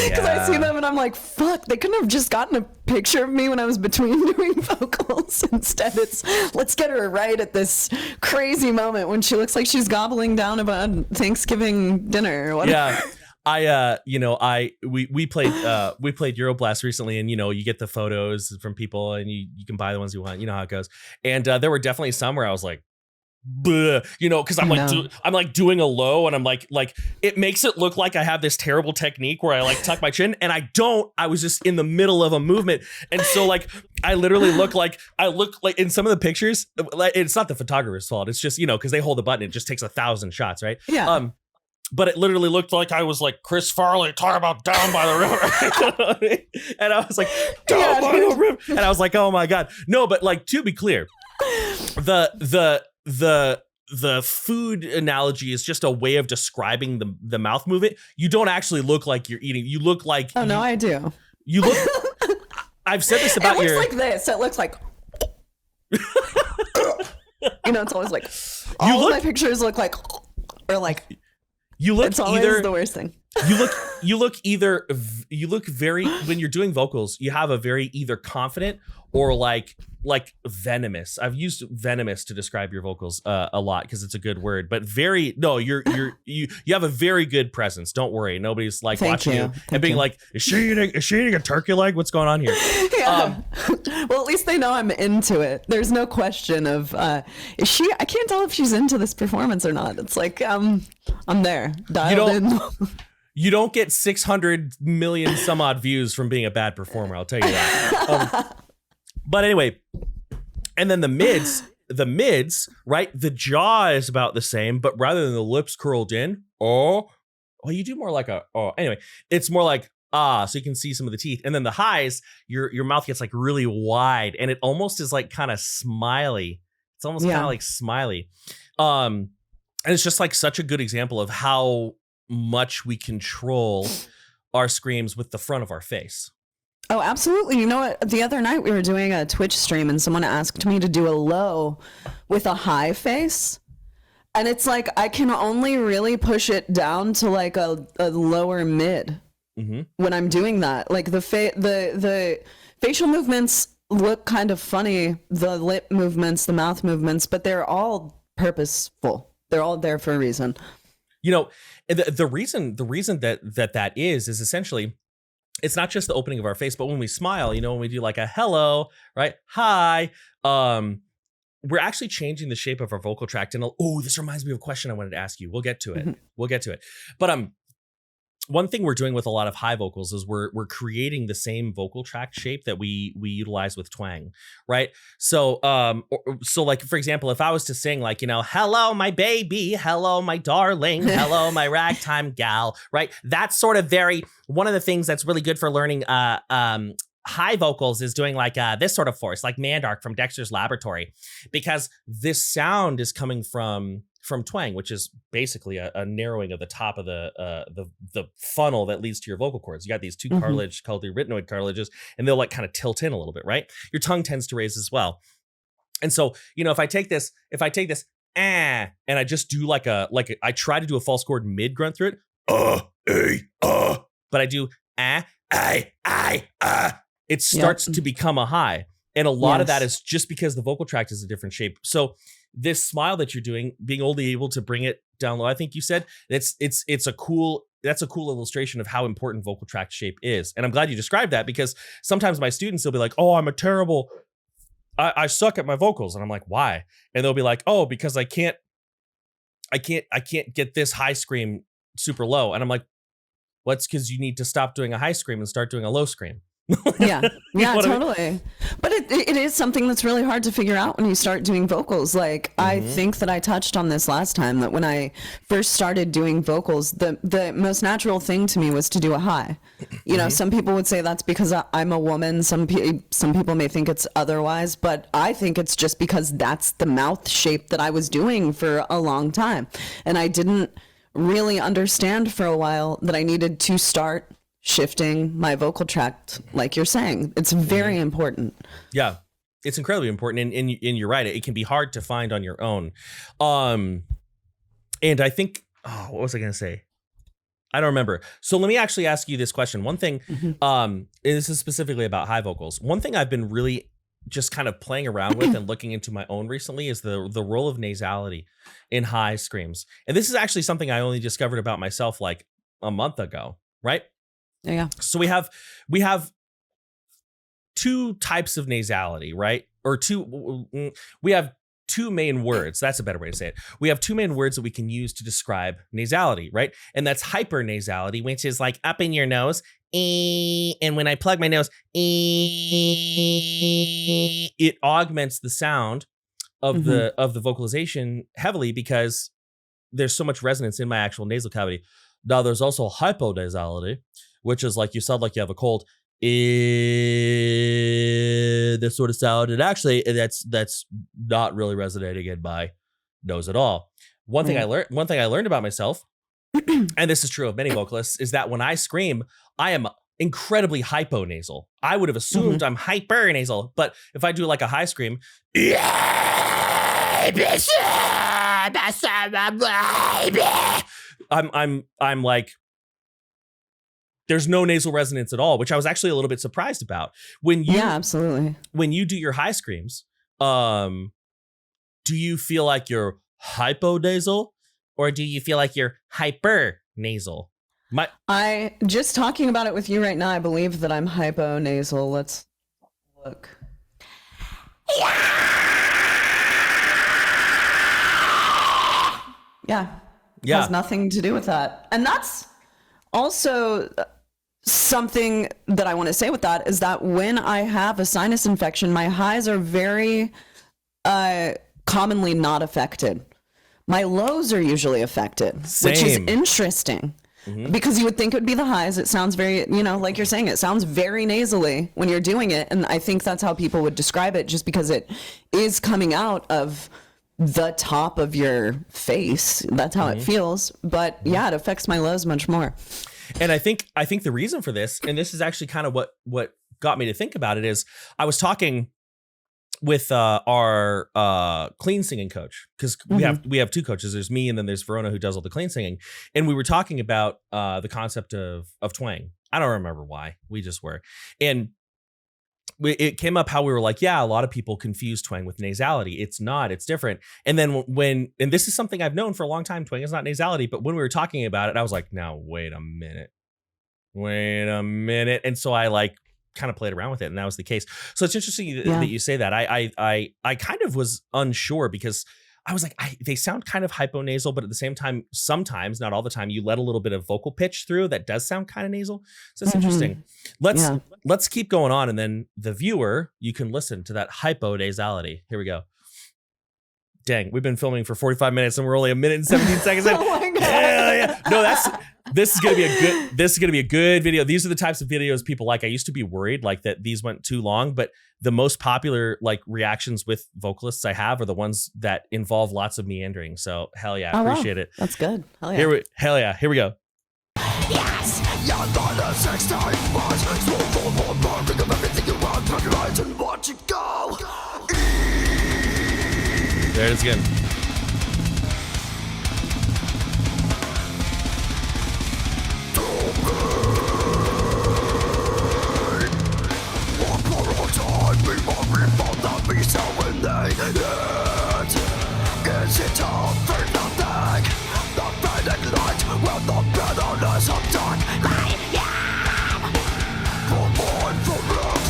Because I see them and I'm like, fuck, they couldn't have just gotten a picture of me when I was between doing vocals. Instead, it's let's get her right at this crazy moment when she looks like she's gobbling down a Thanksgiving dinner or whatever. Yeah. We played Euroblast recently, and you know, you get the photos from people and you can buy the ones you want, you know how it goes. And there were definitely some where I was like, bleh, you know, because I'm like doing a low and I'm like it makes it look like I have this terrible technique where I like tuck my chin, and I don't. I was just in the middle of a movement, and so like I literally look like in some of the pictures, like, it's not the photographer's fault. It's just, you know, because they hold the button, it just takes 1,000 shots, right? Yeah. But it literally looked like I was like Chris Farley talking about Down by the River. And I was like, Down by the River. And I was like, oh my God. No, but like, to be clear, the food analogy is just a way of describing the mouth movement. You don't actually look like you're eating. You look like. Oh, no, I do. You look. I've said this about your. It looks like this. It looks like. You know, it's always like. All of my pictures look like. Or like. You look it's always either the worst thing. You look very, when you're doing vocals, you have a very either confident or like venomous. I've used venomous to describe your vocals a lot because it's a good word, but you have a very good presence. Don't worry. Nobody's like watching you and being like, is she eating a turkey leg? What's going on here? Yeah. Well, at least they know I'm into it. There's no question of, is she, I can't tell if she's into this performance or not. It's like, I'm there, dialed in. You don't get 600 million some odd views from being a bad performer. I'll tell you that. But anyway, and then the mids, right? The jaw is about the same, but rather than the lips curled in, you do more like anyway, it's more like, so you can see some of the teeth. And then the highs, your mouth gets like really wide and it almost is like kind of smiley. It's almost kind of like smiley. And it's just like such a good example of how much we control our screams with the front of our face. Oh, absolutely. You know what? The other night we were doing a Twitch stream and someone asked me to do a low with a high face. And it's like I can only really push it down to like a lower mid when I'm doing that. Like the facial movements look kind of funny, the lip movements, the mouth movements, but they're all purposeful. They're all there for a reason. You know, the reason that is essentially, it's not just the opening of our face, but when we smile, you know, when we do like a hello, right? Hi, we're actually changing the shape of our vocal tract. And this reminds me of a question I wanted to ask you. We'll get to it. But one thing we're doing with a lot of high vocals is we're creating the same vocal tract shape that we utilize with twang, right? So like, for example, if I was to sing like, you know, hello, my baby, hello, my darling, hello, my ragtime gal, right? That's sort of one of the things that's really good for learning high vocals is doing like this sort of force, like Mandark from Dexter's Laboratory, because this sound is coming from twang, which is basically a narrowing of the top of the funnel that leads to your vocal cords. You got these two cartilage called the arytenoid cartilages, and they'll like kind of tilt in a little bit, right? Your tongue tends to raise as well. And so, you know, if I take this and I just do like I try to do a false chord mid grunt through it, but I do it starts to become a high. And a lot of that is just because the vocal tract is a different shape. So this smile that you're doing, being only able to bring it down low, I think you said, that's a cool illustration of how important vocal tract shape is. And I'm glad you described that, because sometimes my students, they'll be like, oh, I suck at my vocals. And I'm like, why? And they'll be like, oh, because I can't get this high scream super low. And I'm like, well, it's because you need to stop doing a high scream and start doing a low scream. Yeah, totally. I mean? But it is something that's really hard to figure out when you start doing vocals. Like, I think that I touched on this last time, that when I first started doing vocals, the most natural thing to me was to do a high. You know, some people would say that's because I'm a woman. Some people may think it's otherwise, but I think it's just because that's the mouth shape that I was doing for a long time. And I didn't really understand for a while that I needed to start shifting my vocal tract, like you're saying. It's very important. Yeah, it's incredibly important. And you're right. It can be hard to find on your own. And I think, what was I going to say? I don't remember. So let me actually ask you this question. One thing, and this is specifically about high vocals. One thing I've been really just kind of playing around with and looking into my own recently is the role of nasality in high screams. And this is actually something I only discovered about myself like a month ago, right? Yeah. So we have two types of nasality, right? Or we have two main words. That's a better way to say it. We have two main words that we can use to describe nasality, right? And that's hypernasality, which is like up in your nose. And when I plug my nose, it augments the sound of the vocalization heavily because there's so much resonance in my actual nasal cavity. Now there's also hyponasality, which is like you sound like you have a cold. This sort of sound, and actually that's not really resonating in my nose at all. One thing I learned about myself, and this is true of many vocalists, is that when I scream, I am incredibly hyponasal. I would have assumed I'm hypernasal, but if I do like a high scream, I'm like, there's no nasal resonance at all, which I was actually a little bit surprised about. Absolutely. When you do your high screams, do you feel like you're hyponasal or do you feel like you're hypernasal? I just talking about it with you right now, I believe that I'm hyponasal. Let's look. Yeah. Has nothing to do with that. And that's also something that I want to say with that is that when I have a sinus infection, my highs are very commonly not affected. My lows are usually affected, which is interesting. Because you would think it would be the highs. It sounds very, like you're saying, it sounds very nasally when you're doing it. And I think that's how people would describe it, just because it is coming out of the top of your face. That's how it feels. But yeah, it affects my lows much more. And I think the reason for this, and this is actually kind of what got me to think about it, is I was talking our clean singing coach, because we have two coaches. There's me and then there's Verona who does all the clean singing, and we were talking about the concept of twang. I don't remember why, we just were, and it came up how we were like, yeah, a lot of people confuse twang with nasality. It's not, it's different. And then and this is something I've known for a long time, twang is not nasality, but when we were talking about it, I was like, now wait a minute. And so I like kind of played around with it, and that was the case. So it's interesting that you say that. I kind of was unsure, because I was like, they sound kind of hyponasal, but at the same time, sometimes, not all the time, you let a little bit of vocal pitch through that does sound kind of nasal. So it's interesting. Let's keep going on, and then the viewer, you can listen to that hyponasality. Here we go. Dang, we've been filming for 45 minutes and we're only a minute and 17 seconds in. Oh my God. Yeah. No, this is gonna be a good video. These are the types of videos people like. I used to be worried like that these went too long, but the most popular like reactions with vocalists I have are the ones that involve lots of meandering. So hell yeah, appreciate it. That's good. Hell yeah. Here we go. Yes, you're not a 16 months. So for more, think of everything you want, turn your eyes and watch it go. There it is again. Is it all for nothing? The fading light will not bitterness of dark. I am for more, for less,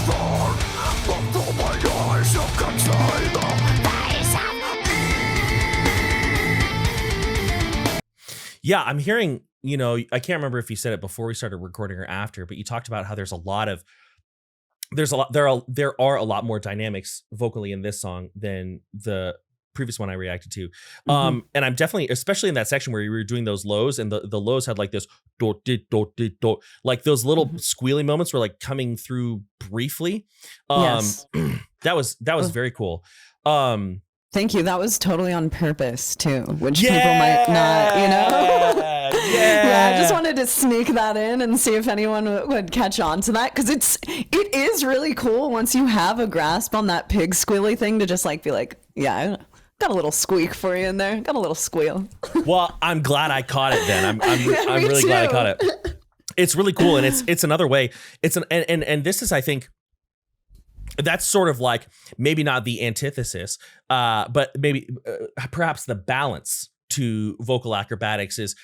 for my eyes of control the face of Yeah, I'm hearing, I can't remember if you said it before we started recording or after, but you talked about how there are a lot more dynamics vocally in this song than the previous one I reacted to. And I'm definitely, especially in that section where you were doing those lows, and the lows had like this dot, like those little squealy moments were like coming through briefly. Yes. That was very cool. Thank you. That was totally on purpose too, which people might not, Yeah, I just wanted to sneak that in and see if anyone would catch on to that, because it is really cool once you have a grasp on that pig squealy thing to just like be like, yeah, I got a little squeak for you in there, got a little squeal. Well, I'm glad I caught it then. I'm really glad I caught it. It's really cool, and it's another way. And this is, I think, that's sort of like maybe not the antithesis, but maybe perhaps the balance to vocal acrobatics is,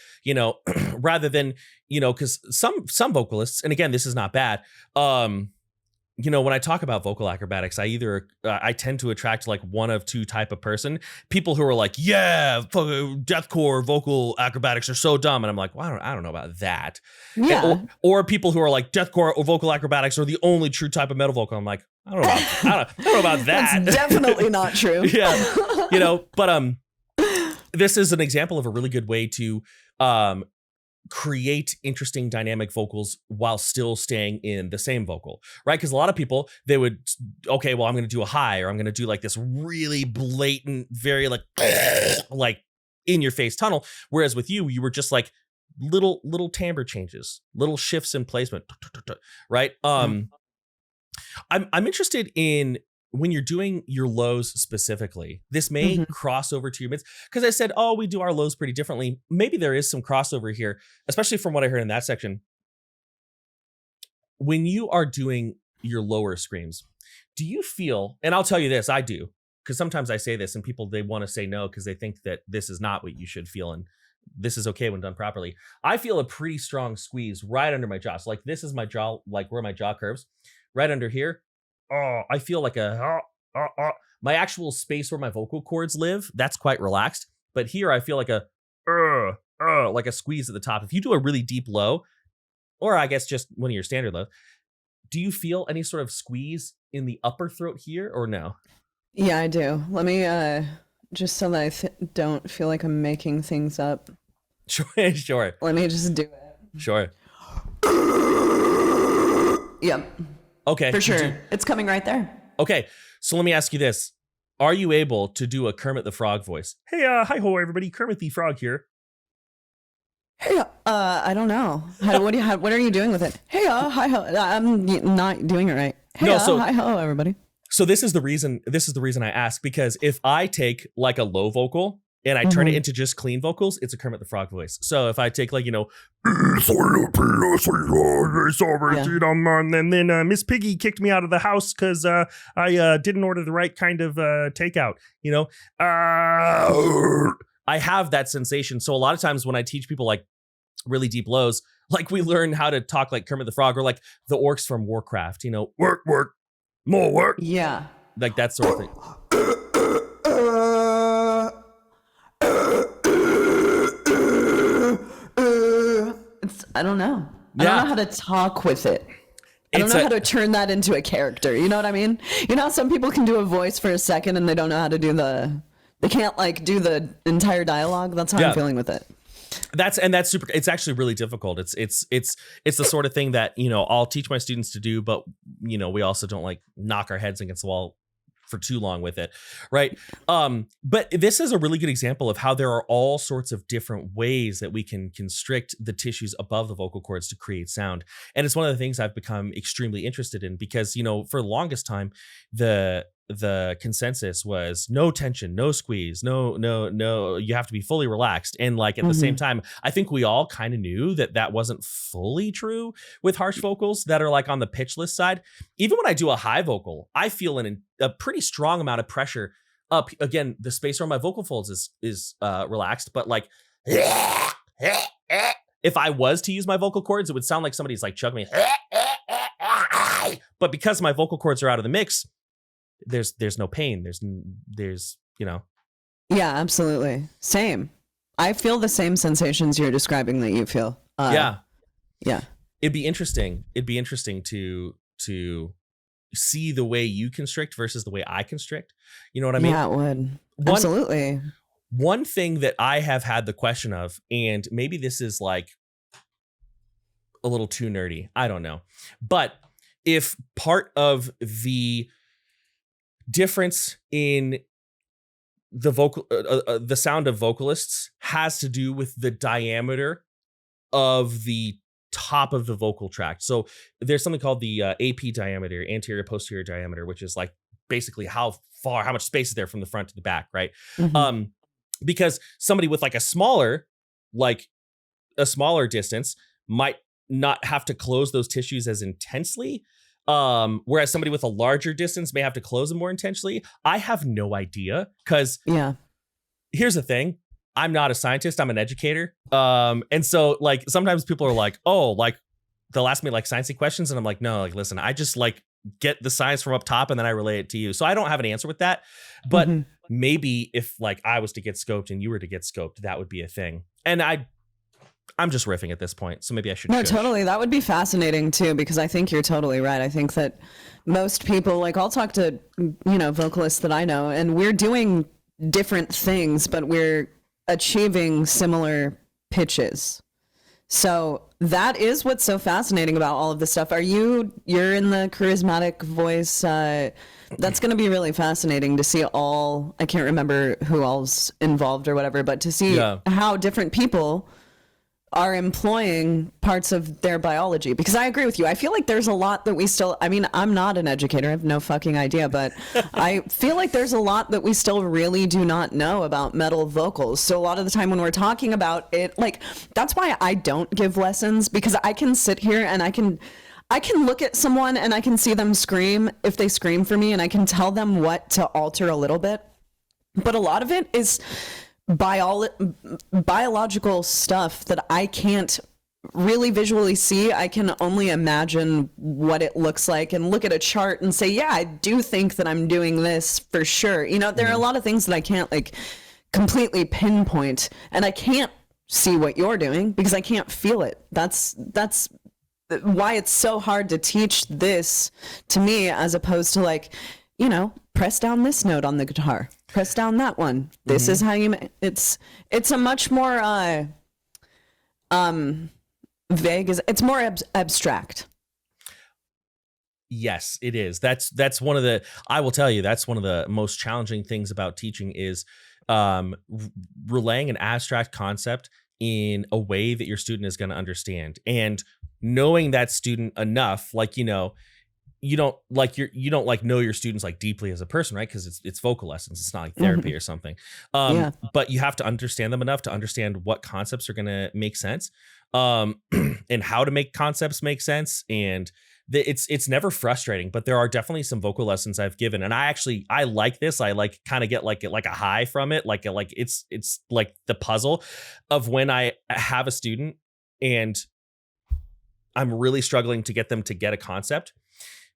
rather than, because some vocalists, and again, this is not bad. When I talk about vocal acrobatics, I tend to attract like one of two type of person. People who are like, yeah, deathcore vocal acrobatics are so dumb. And I'm like, well, I don't know about that. Yeah. Or people who are like deathcore or vocal acrobatics are the only true type of metal vocal. I'm like, I don't know about that. That's definitely not true. Yeah. But this is an example of a really good way to create interesting dynamic vocals while still staying in the same vocal, right? Because a lot of people, they would, okay, well, I'm going to do a high, or I'm going to do like this really blatant, very like in your face tunnel. Whereas with you were just like little timbre changes, little shifts in placement, right? I'm interested in when you're doing your lows specifically, this may cross over to your mids, because I said, we do our lows pretty differently. Maybe there is some crossover here, especially from what I heard in that section. When you are doing your lower screams, do you feel, and I'll tell you this, I do, because sometimes I say this and people, they want to say no because they think that this is not what you should feel, and this is okay when done properly. I feel a pretty strong squeeze right under my jaw. So like this is my jaw, like where my jaw curves, right under here. I feel like my actual space where my vocal cords live, that's quite relaxed. But here I feel like a squeeze at the top. If you do a really deep low, or I guess just one of your standard lows, do you feel any sort of squeeze in the upper throat here or no? Yeah, I do. Let me, just so that I don't feel like I'm making things up. Sure. Let me just do it. Sure. Yep. Okay. For sure. It's coming right there. Okay. So let me ask you this. Are you able to do a Kermit the Frog voice? Hey, hi ho, everybody. Kermit the Frog here. Hey, I don't know. What are you doing with it? Hey, hi ho. I'm not doing it right. Hey, hi ho, everybody. So this is the reason I ask, because if I take like a low vocal and I turn it into just clean vocals, it's a Kermit the Frog voice. So if I take like, and then Miss Piggy kicked me out of the house because I didn't order the right kind of takeout, I have that sensation. So a lot of times when I teach people like really deep lows, like we learn how to talk like Kermit the Frog or like the orcs from Warcraft, work, more work. Yeah. Like that sort of thing. I don't know. I don't know how to talk with it. I don't know how to turn that into a character. You know what I mean? You know how some people can do a voice for a second and they don't know how to do they can't like do the entire dialogue. That's how I'm feeling with it. That's super. It's actually really difficult. It's the sort of thing that, I'll teach my students to do, but we also don't like knock our heads against the wall for too long with it. Right. But this is a really good example of how there are all sorts of different ways that we can constrict the tissues above the vocal cords to create sound. And it's one of the things I've become extremely interested in because, for the longest time, the consensus was no tension, no squeeze, no, you have to be fully relaxed. And like at the same time, I think we all kind of knew that wasn't fully true with harsh vocals that are like on the pitchless side. Even when I do a high vocal, I feel a pretty strong amount of pressure up. Again, the space around my vocal folds is relaxed, but like if I was to use my vocal cords, it would sound like somebody's like chugging me. But because my vocal cords are out of the mix, there's no pain. There's Yeah, absolutely. Same. I feel the same sensations you're describing that you feel. Yeah. Yeah. It'd be interesting to see the way you constrict versus the way I constrict. You know what I mean? Yeah, it would. Absolutely. One thing that I have had the question of, and maybe this is like a little too nerdy, I don't know, but if part of the difference in the vocal, the sound of vocalists has to do with the diameter of the top of the vocal tract. So there's something called the AP diameter, anterior posterior diameter, which is like basically how much space is there from the front to the back, right? Because somebody with like a smaller distance might not have to close those tissues as intensely. Whereas somebody with a larger distance may have to close them more intensely. I have no idea because here's the thing. I'm not a scientist. I'm an educator. And so like sometimes people are like, oh, like they'll ask me like sciencey questions. And I'm like, no, like, listen, I just like get the science from up top and then I relay it to you. So I don't have an answer with that. But maybe if like I was to get scoped and you were to get scoped, that would be a thing. And I'm just riffing at this point, so maybe I should. No, totally. That would be fascinating too, because I think you're totally right. I think that most people, like I'll talk to, vocalists that I know, and we're doing different things, but we're achieving similar pitches. So that is what's so fascinating about all of this stuff. You're in the charismatic voice. That's going to be really fascinating to see I can't remember who all's involved or whatever, but to see how different people are employing parts of their biology, because I agree with you. I feel like there's a lot that we still, I'm not an educator. I have no fucking idea, but I feel like there's a lot that we still really do not know about metal vocals. So a lot of the time when we're talking about it, like, that's why I don't give lessons, because I can sit here and I can look at someone and I can see them scream if they scream for me, and I can tell them what to alter a little bit. But a lot of it is biological stuff that I can't really visually see. I can only imagine what it looks like and look at a chart and say, yeah, I do think that I'm doing this for sure. There are a lot of things that I can't like completely pinpoint, and I can't see what you're doing because I can't feel it. That's why it's so hard to teach this to me, as opposed to like, press down this note on the guitar, press down that one. This is how you, it's a much more, vague, it's more abstract. Yes, it is. That's one of the, I will tell you, that's one of the most challenging things about teaching is, relaying an abstract concept in a way that your student is going to understand, and knowing that student enough, like, you don't like know your students like deeply as a person, right? Because it's vocal lessons. It's not like therapy or something. But you have to understand them enough to understand what concepts are going to make sense, and how to make concepts make sense. And it's never frustrating, but there are definitely some vocal lessons I've given, and I like this. I like kind of get like a high from it. Like it's like the puzzle of when I have a student and I'm really struggling to get them to get a concept.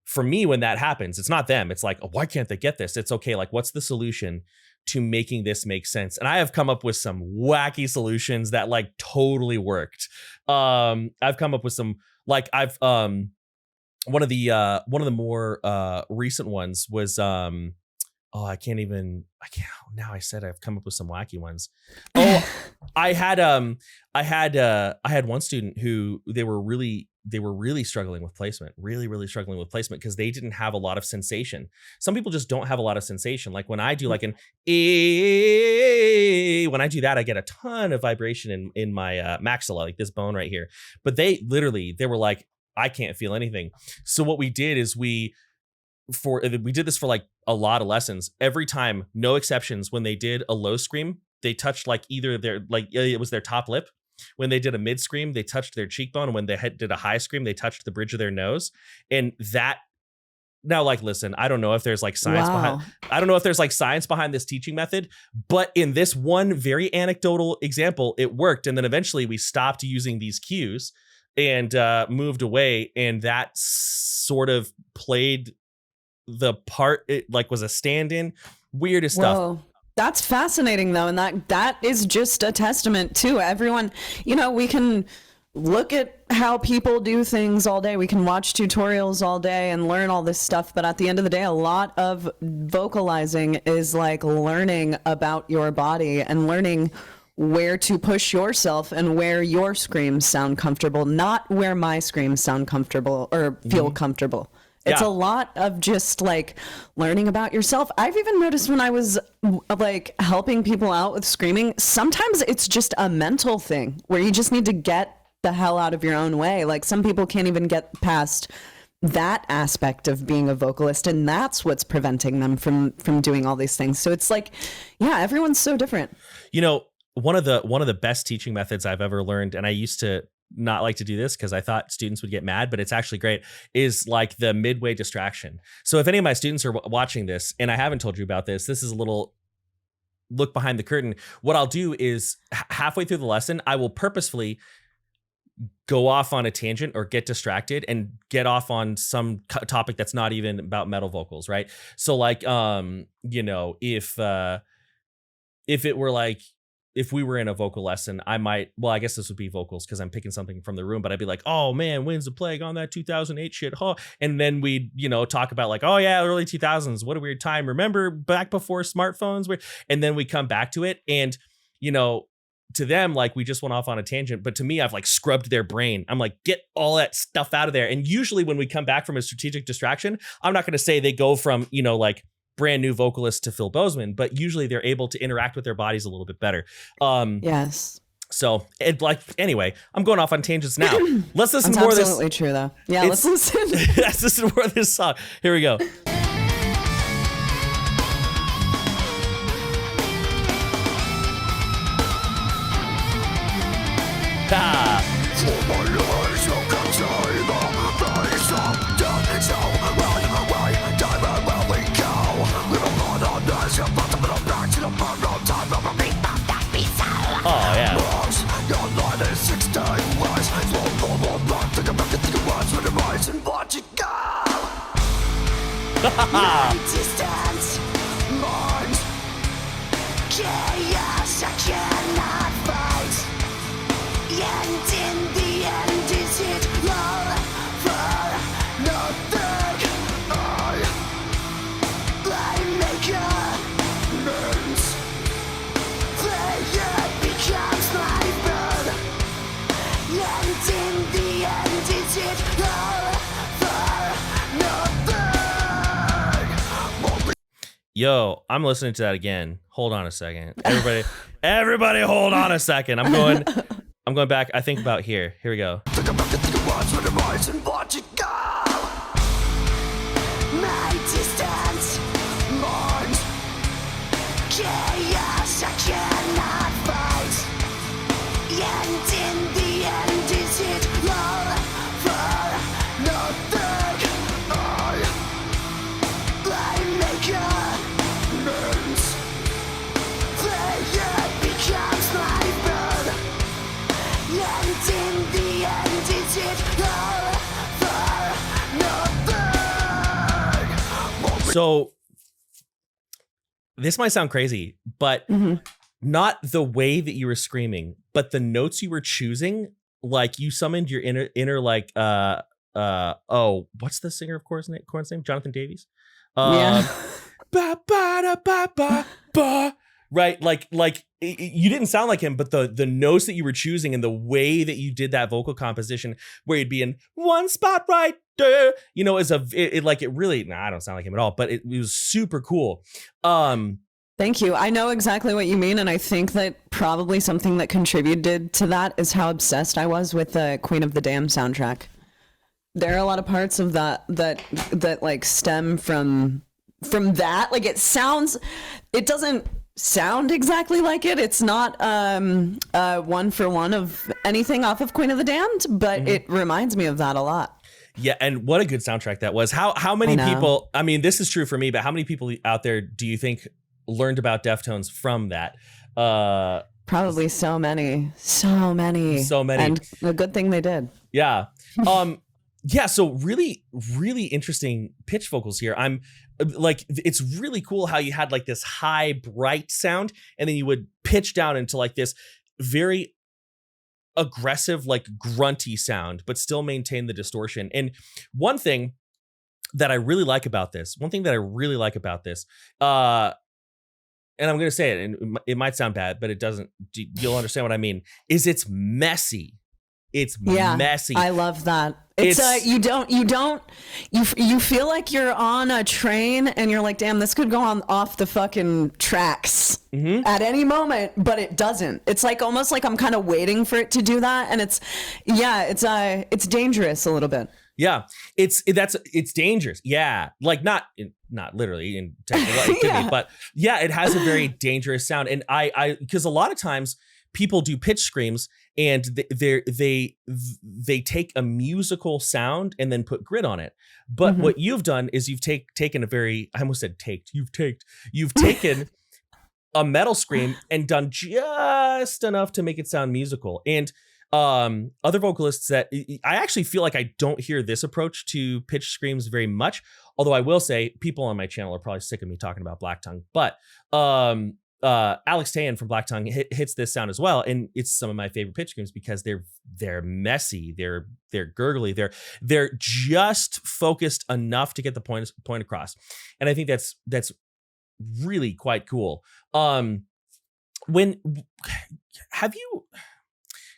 For me, when that happens, it's not them. It's like, oh, why can't they get this? It's okay. Like, what's the solution to making this make sense? And I have come up with some wacky solutions that like totally worked. I've come up with some, like one of the more recent ones was now I said I've come up with some wacky ones. Oh, I had one student who they were really struggling with placement, really struggling with placement because they didn't have a lot of sensation. Some people just don't have a lot of sensation. Like when I do like an when I do that, I get a ton of vibration in my maxilla, like this bone right here. But they were like, I can't feel anything. So what we did is we did this for like a lot of lessons. Every time, no exceptions, when they did a low scream, they touched like either their, like it was their top lip. When they did a mid scream, they touched their cheekbone. And when they did a high scream, they touched the bridge of their nose. And that, now, like, listen, I don't know if there's like science behind this teaching method, but in this one very anecdotal example, it worked. And then eventually we stopped using these cues and moved away. And that sort of played the part, it like was a stand-in, weirdest stuff. That's fascinating though, and that is just a testament to everyone. You know, we can look at how people do things all day, we can watch tutorials all day and learn all this stuff, but at the end of the day, a lot of vocalizing is like learning about your body and learning where to push yourself and where your screams sound comfortable, not where my screams sound comfortable or feel comfortable. It's a lot of just like learning about yourself. I've even noticed when I was like helping people out with screaming, sometimes it's just a mental thing where you just need to get the hell out of your own way. Like some people can't even get past that aspect of being a vocalist, and that's what's preventing them from doing all these things. So it's like, yeah, everyone's so different. You know, one of the best teaching methods I've ever learned, and I used to not like to do this because I thought students would get mad, but it's actually great, is like the midway distraction. So if any of my students are watching this and I haven't told you about this, this is a little look behind the curtain. What I'll do is halfway through the lesson, I will purposefully go off on a tangent or get distracted and get off on some topic that's not even about metal vocals, right? So like, you know, if it were like, if we were in a vocal lesson, I guess this would be vocals because I'm picking something from the room, but I'd be like, oh man, Winds of Plague on that 2008 shit. Huh? And then we'd, you know, talk about like, oh yeah, early 2000s. What a weird time. Remember back before smartphones were, and then we come back to it. And, you know, to them, like we just went off on a tangent, but to me, I've like scrubbed their brain. I'm like, get all that stuff out of there. And usually when we come back from a strategic distraction, I'm not going to say they go from, you know, like brand new vocalist to Phil Bozeman, but usually they're able to interact with their bodies a little bit better. Yes. So anyway, I'm going off on tangents now. Let's listen to more of this. Absolutely true though. Yeah, let's listen. Let's listen to more of this song. Here we go. Oh, yeah. Distance, mind, chaos, I cannot fight. And in the end, is it all for nothing? I make amends. Player becomes my bird. And in the end, is it all for nothing? Yo, I'm listening to that again. Hold on a second. Everybody hold on a second. I'm going back. I think about here. Here we go. my distant mind. Chaos I cannot fight, and in the end is it all for nothing? I make amends, prayer becomes my burn, and in the end is it all for nothing? So this might sound crazy, but not the way that you were screaming, but the notes you were choosing. Like you summoned your inner like what's the singer of Korn's name? Jonathan Davies. Yeah. Ba ba da ba ba ba. Right, like you didn't sound like him, but the notes that you were choosing and the way that you did that vocal composition, where you'd be in one spot right there, you know, it really. I don't sound like him at all, but it was super cool. Thank you. I know exactly what you mean, and I think that probably something that contributed to that is how obsessed I was with the Queen of the Damned soundtrack. There are a lot of parts of that like stem from that. Like it doesn't sound exactly like it. It's not one for one of anything off of Queen of the Damned, but it reminds me of that a lot. Yeah, and what a good soundtrack that was. How many people, I mean, this is true for me, but how many people out there do you think learned about Deftones from that? Probably so many. And a good thing they did. Yeah. Yeah, so really, really interesting pitch vocals here. I'm like, it's really cool how you had like this high, bright sound, and then you would pitch down into like this very aggressive, like grunty sound, but still maintain the distortion. And one thing that I really like about this, and I'm going to say it, and it might sound bad, but it doesn't, you'll understand what I mean, is it's messy. It's messy. I love that. It's you feel like you're on a train and you're like, damn, this could go on off the fucking tracks at any moment, but it doesn't. It's like almost like I'm kind of waiting for it to do that, and it's dangerous a little bit. Yeah, it's dangerous. Yeah, like not literally in technical, it could be, but yeah, it has a very dangerous sound. And I because a lot of times people do pitch screams and they take a musical sound and then put grit on it. But what you've done is you've taken a very, I almost said you've taken a metal scream and done just enough to make it sound musical. And other vocalists that I actually feel like I don't hear this approach to pitch screams very much. Although I will say people on my channel are probably sick of me talking about Black Tongue, but Alex Tayan from Black Tongue hits this sound as well, and it's some of my favorite pitch screams because they're messy, they're gurgly, they're just focused enough to get the point across, and I think that's really quite cool. When have you?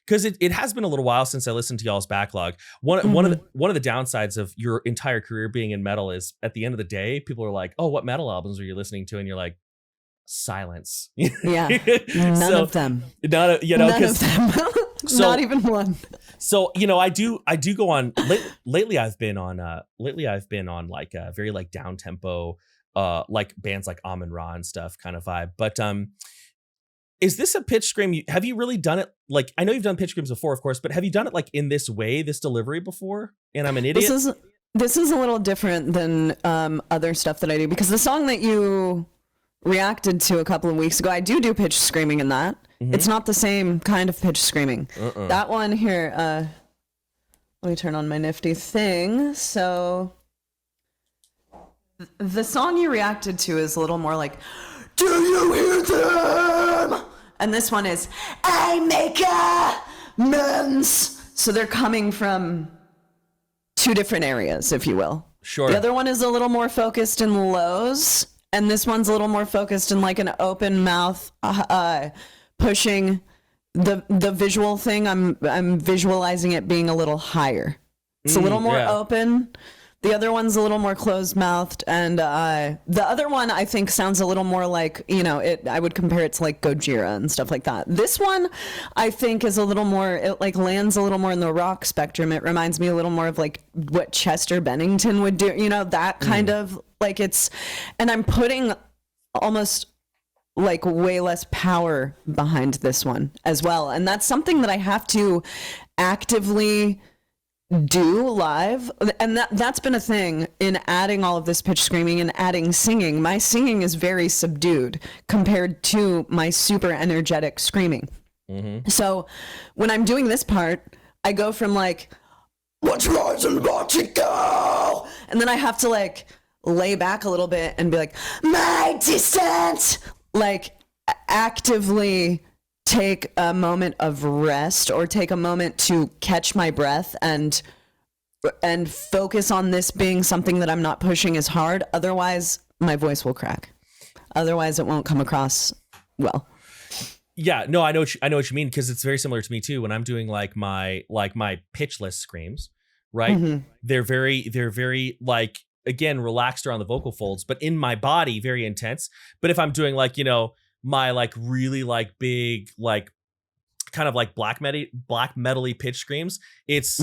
Because it has been a little while since I listened to y'all's backlog. One of the downsides of your entire career being in metal is at the end of the day, people are like, "Oh, what metal albums are you listening to?" And you're like, silence. Yeah, none of them. None of them. Not even one. So I do go on. Lately, I've been on like a very like down tempo, like bands like Amun Ra and stuff kind of vibe. But is this a pitch scream? Have you really done it? Like, I know you've done pitch screams before, of course, but have you done it like in this way, this delivery before? And I'm an idiot. This is a little different than other stuff that I do, because the song that you reacted to a couple of weeks ago, I do pitch screaming in that. It's not the same kind of pitch screaming. That one here, let me turn on my nifty thing. So the song you reacted to is a little more like, do you hear them? And this one is, I make amends. So they're coming from two different areas, if you will. Sure. The other one is a little more focused in lows, and this one's a little more focused in like an open mouth, pushing the visual thing. I'm visualizing it being a little higher. It's a little more open. The other one's a little more closed-mouthed, and the other one I think sounds a little more like, I would compare it to like Gojira and stuff like that. This one I think is a little more, it like lands a little more in the rock spectrum. It reminds me a little more of like what Chester Bennington would do, that kind of like and I'm putting almost like way less power behind this one as well. And that's something that I have to actively do live, and that's been a thing in adding all of this pitch screaming and adding singing. My singing is very subdued compared to my super energetic screaming. So when I'm doing this part, I go from like, "What's rising, watch it go," and then I have to like lay back a little bit and be like, "My distance," like actively take a moment of rest or take a moment to catch my breath and focus on this being something that I'm not pushing as hard. Otherwise, my voice will crack. Otherwise, it won't come across well. Yeah, no, I know what you mean, because it's very similar to me too. When I'm doing like my pitchless screams, right? They're very like, again, relaxed around the vocal folds, but in my body, very intense. But if I'm doing like, my like really like big like kind of like black metal-y pitch screams, it's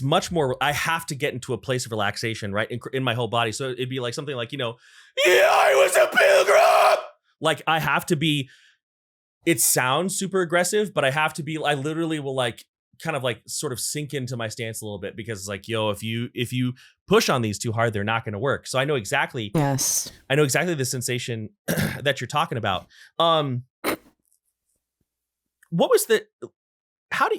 much more, I have to get into a place of relaxation, right, in my whole body. So it'd be like something like, yeah, I was a pilgrim, like I have to be, it sounds super aggressive, but I have to be, I literally will like kind of like sort of sink into my stance a little bit, because it's like, if you push on these too hard, they're not going to work. So I know exactly the sensation that you're talking about. What was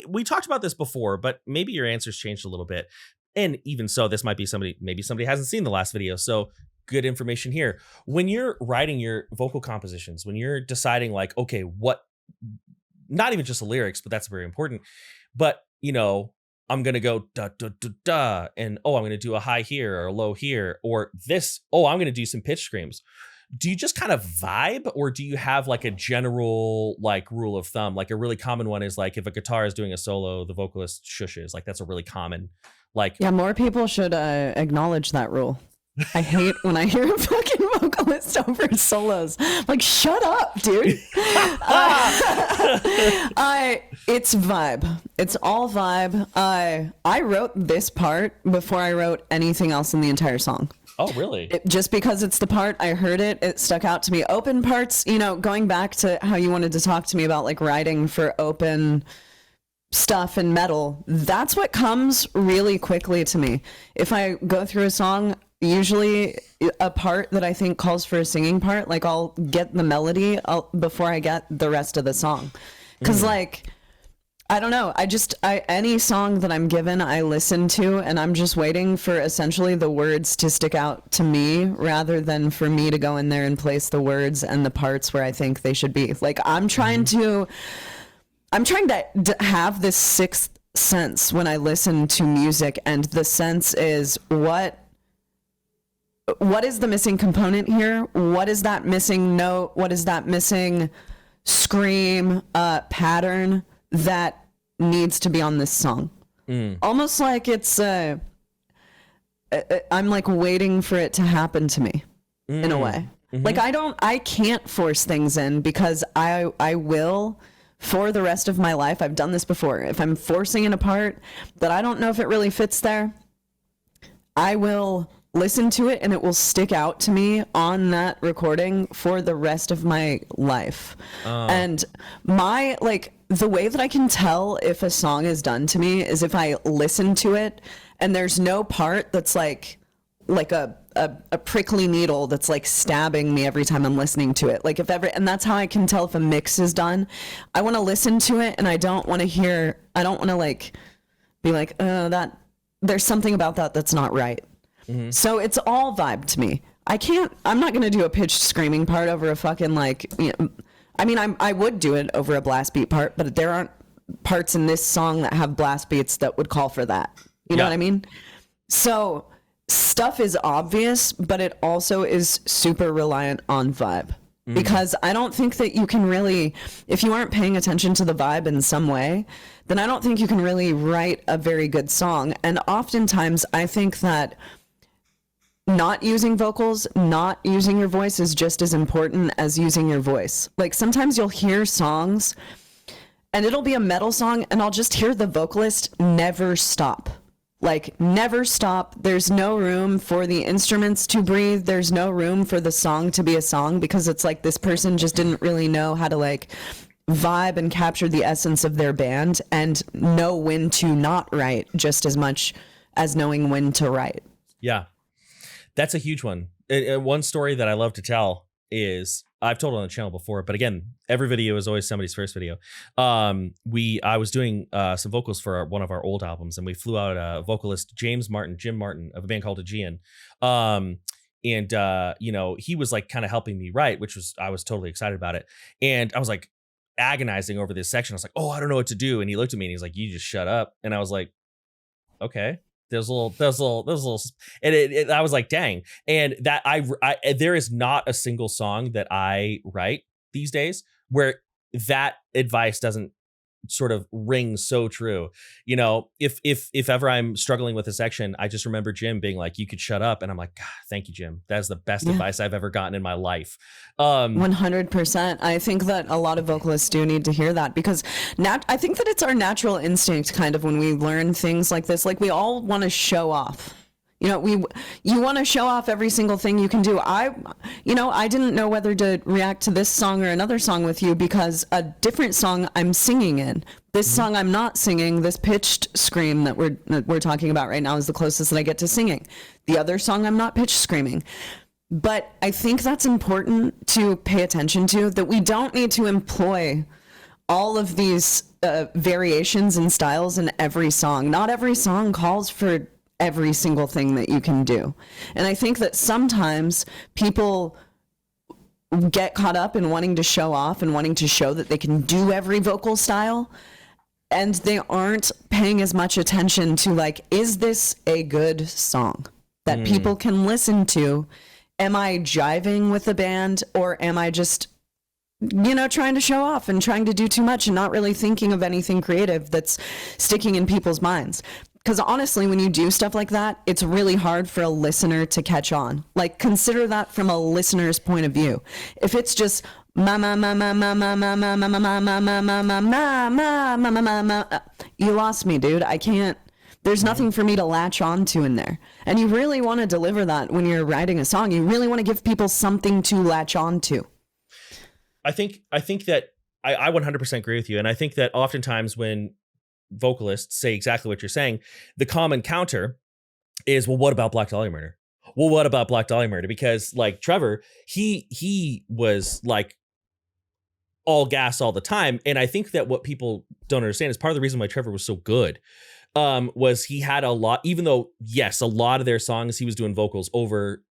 we talked about this before, but maybe your answers changed a little bit. And even so, this might be maybe somebody hasn't seen the last video. So good information here. When you're writing your vocal compositions, when you're deciding like, okay, what, not even just the lyrics, but that's very important. But, I'm going to go da, da, da, da, and, I'm going to do a high here or a low here, or this, I'm going to do some pitch screams. Do you just kind of vibe, or do you have like a general like rule of thumb? Like a really common one is like, if a guitar is doing a solo, the vocalist shushes. Like that's a really common, like. Yeah, more people should acknowledge that rule. I hate when I hear a fucking vocalist over solos. Like, shut up, dude. It's vibe. It's all vibe. I wrote this part before I wrote anything else in the entire song. Oh, really? Just because it's the part, I heard it stuck out to me. Open parts, going back to how you wanted to talk to me about like writing for open stuff in metal, that's what comes really quickly to me. If I go through a song, usually a part that I think calls for a singing part, like I'll get the melody before I get the rest of the song. Because like, I don't know, any song that I'm given, I listen to, and I'm just waiting for essentially the words to stick out to me rather than for me to go in there and place the words and the parts where I think they should be. Like I'm trying to have this sixth sense when I listen to music, and the sense is what is the missing component here? What is that missing note? What is that missing scream pattern that needs to be on this song? Almost like it's I'm like waiting for it to happen to me in a way. Like I can't force things in, because I will for the rest of my life. I've done this before. If I'm forcing in a part that I don't know if it really fits there, I will listen to it and it will stick out to me on that recording for the rest of my life. And the way that I can tell if a song is done to me is if I listen to it and there's no part that's like a prickly needle that's like stabbing me every time I'm listening to it. And that's how I can tell if a mix is done. I want to listen to it and I don't want to like be like, that there's something about that that's not right. So it's all vibe to me. I'm not going to do a pitched screaming part over a fucking I would do it over a blast beat part, but there aren't parts in this song that have blast beats that would call for that. You know what I mean? So stuff is obvious, but it also is super reliant on vibe. Because I don't think that you can really, if you aren't paying attention to the vibe in some way, then I don't think you can really write a very good song. And oftentimes I think that not using vocals, not using your voice is just as important as using your voice. Like sometimes you'll hear songs and it'll be a metal song and I'll just hear the vocalist never stop. Like never stop. There's no room for the instruments to breathe. There's no room for the song to be a song because it's like this person just didn't really know how to like vibe and capture the essence of their band and know when to not write just as much as knowing when to write. Yeah. That's a huge one. One story that I love to tell is, I've told it on the channel before, but again, every video is always somebody's first video. I was doing some vocals for one of our old albums, and we flew out a vocalist, Jim Martin, of a band called Aegean. You know, he was like kind of helping me write, I was totally excited about it. And I was like agonizing over this section. I was like, oh, I don't know what to do. And he looked at me and he's like, you just shut up. And I was like, okay. There's a little, and I was like, dang. And that there is not a single song that I write these days where that advice doesn't sort of ring so true. You know, if ever I'm struggling with a section, I just remember Jim being like, you could shut up. And I'm like, God, thank you, Jim. That's the best advice I've ever gotten in my life. 100%. I think that a lot of vocalists do need to hear that because I think that it's our natural instinct kind of when we learn things like this, like we all want to show off. You know, you want to show off every single thing you can do. I didn't know whether to react to this song or another song with you because a different song I'm singing in. This song I'm not singing. This pitched scream that we're talking about right now is the closest that I get to singing. The other song I'm not pitched screaming. But I think that's important to pay attention to, that we don't need to employ all of these variations and styles in every song. Not every song calls for every single thing that you can do. And I think that sometimes people get caught up in wanting to show off and wanting to show that they can do every vocal style, and they aren't paying as much attention to like, is this a good song that people can listen to? Am I jiving with the band, or am I just, you know, trying to show off and trying to do too much and not really thinking of anything creative that's sticking in people's minds? Because honestly, when you do stuff like that, it's really hard for a listener to catch on. Like, consider that from a listener's point of view. If it's just ma ma ma ma ma ma ma ma ma ma ma ma ma ma ma ma ma ma ma, you lost me, dude. I can't. There's nothing for me to latch on to in there. And you really want to deliver that when you're writing a song. You really want to give people something to latch on to. I think that I 100% agree with you. And I think that oftentimes when vocalists say exactly what you're saying, the common counter is, well, what about Black Dahlia Murder? Well, what about Black Dahlia Murder? Because like Trevor, he was like all gas all the time. And I think that what people don't understand is part of the reason why Trevor was so good was he had a lot, even though, yes, a lot of their songs he was doing vocals over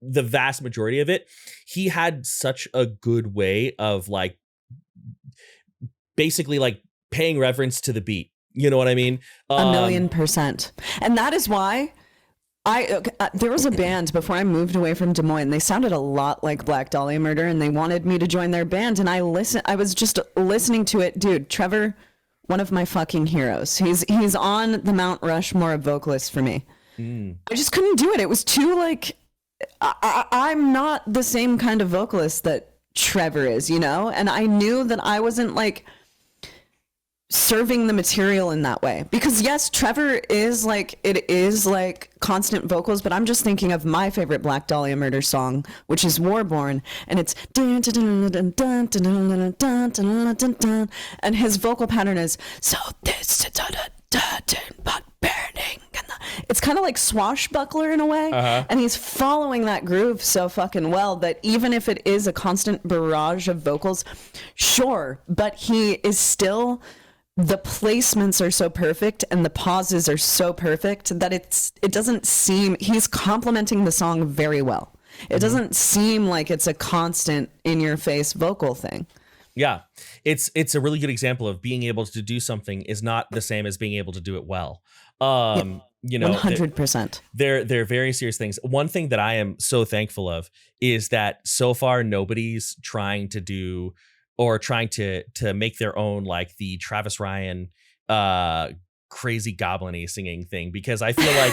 the vast majority of it, he had such a good way of like basically like paying reverence to the beat. You know what I mean? 1,000,000%. And that is why there was a band before I moved away from Des Moines. They sounded a lot like Black Dahlia Murder, and they wanted me to join their band. And I was just listening to it. Dude, Trevor, one of my fucking heroes. He's on the Mount Rushmore of vocalists for me. I just couldn't do it. It was too like, I'm not the same kind of vocalist that Trevor is, you know? And I knew that I wasn't like serving the material in that way, because yes, Trevor is like, it is like constant vocals, but I'm just thinking of my favorite Black Dahlia Murder song, which is Warborn, and it's and his vocal pattern is so this but burning, it's kind of like swashbuckler in a way, and he's following that groove so fucking well that even if it is a constant barrage of vocals, sure, but he is still, the placements are so perfect and the pauses are so perfect that it doesn't seem, he's complementing the song very well. It doesn't seem like it's a constant in your face vocal thing. Yeah, it's a really good example of being able to do something is not the same as being able to do it well. You know, 100%. They're very serious things. One thing that I am so thankful of is that so far nobody's trying to do or trying to make their own, like the Travis Ryan crazy goblin-y singing thing, because I feel like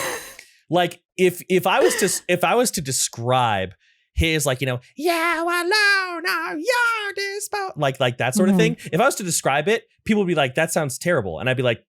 Like if I was to describe his like, you know, yeah, alone, you're like that sort of thing. If I was to describe it, people would be like, that sounds terrible. And I'd be like,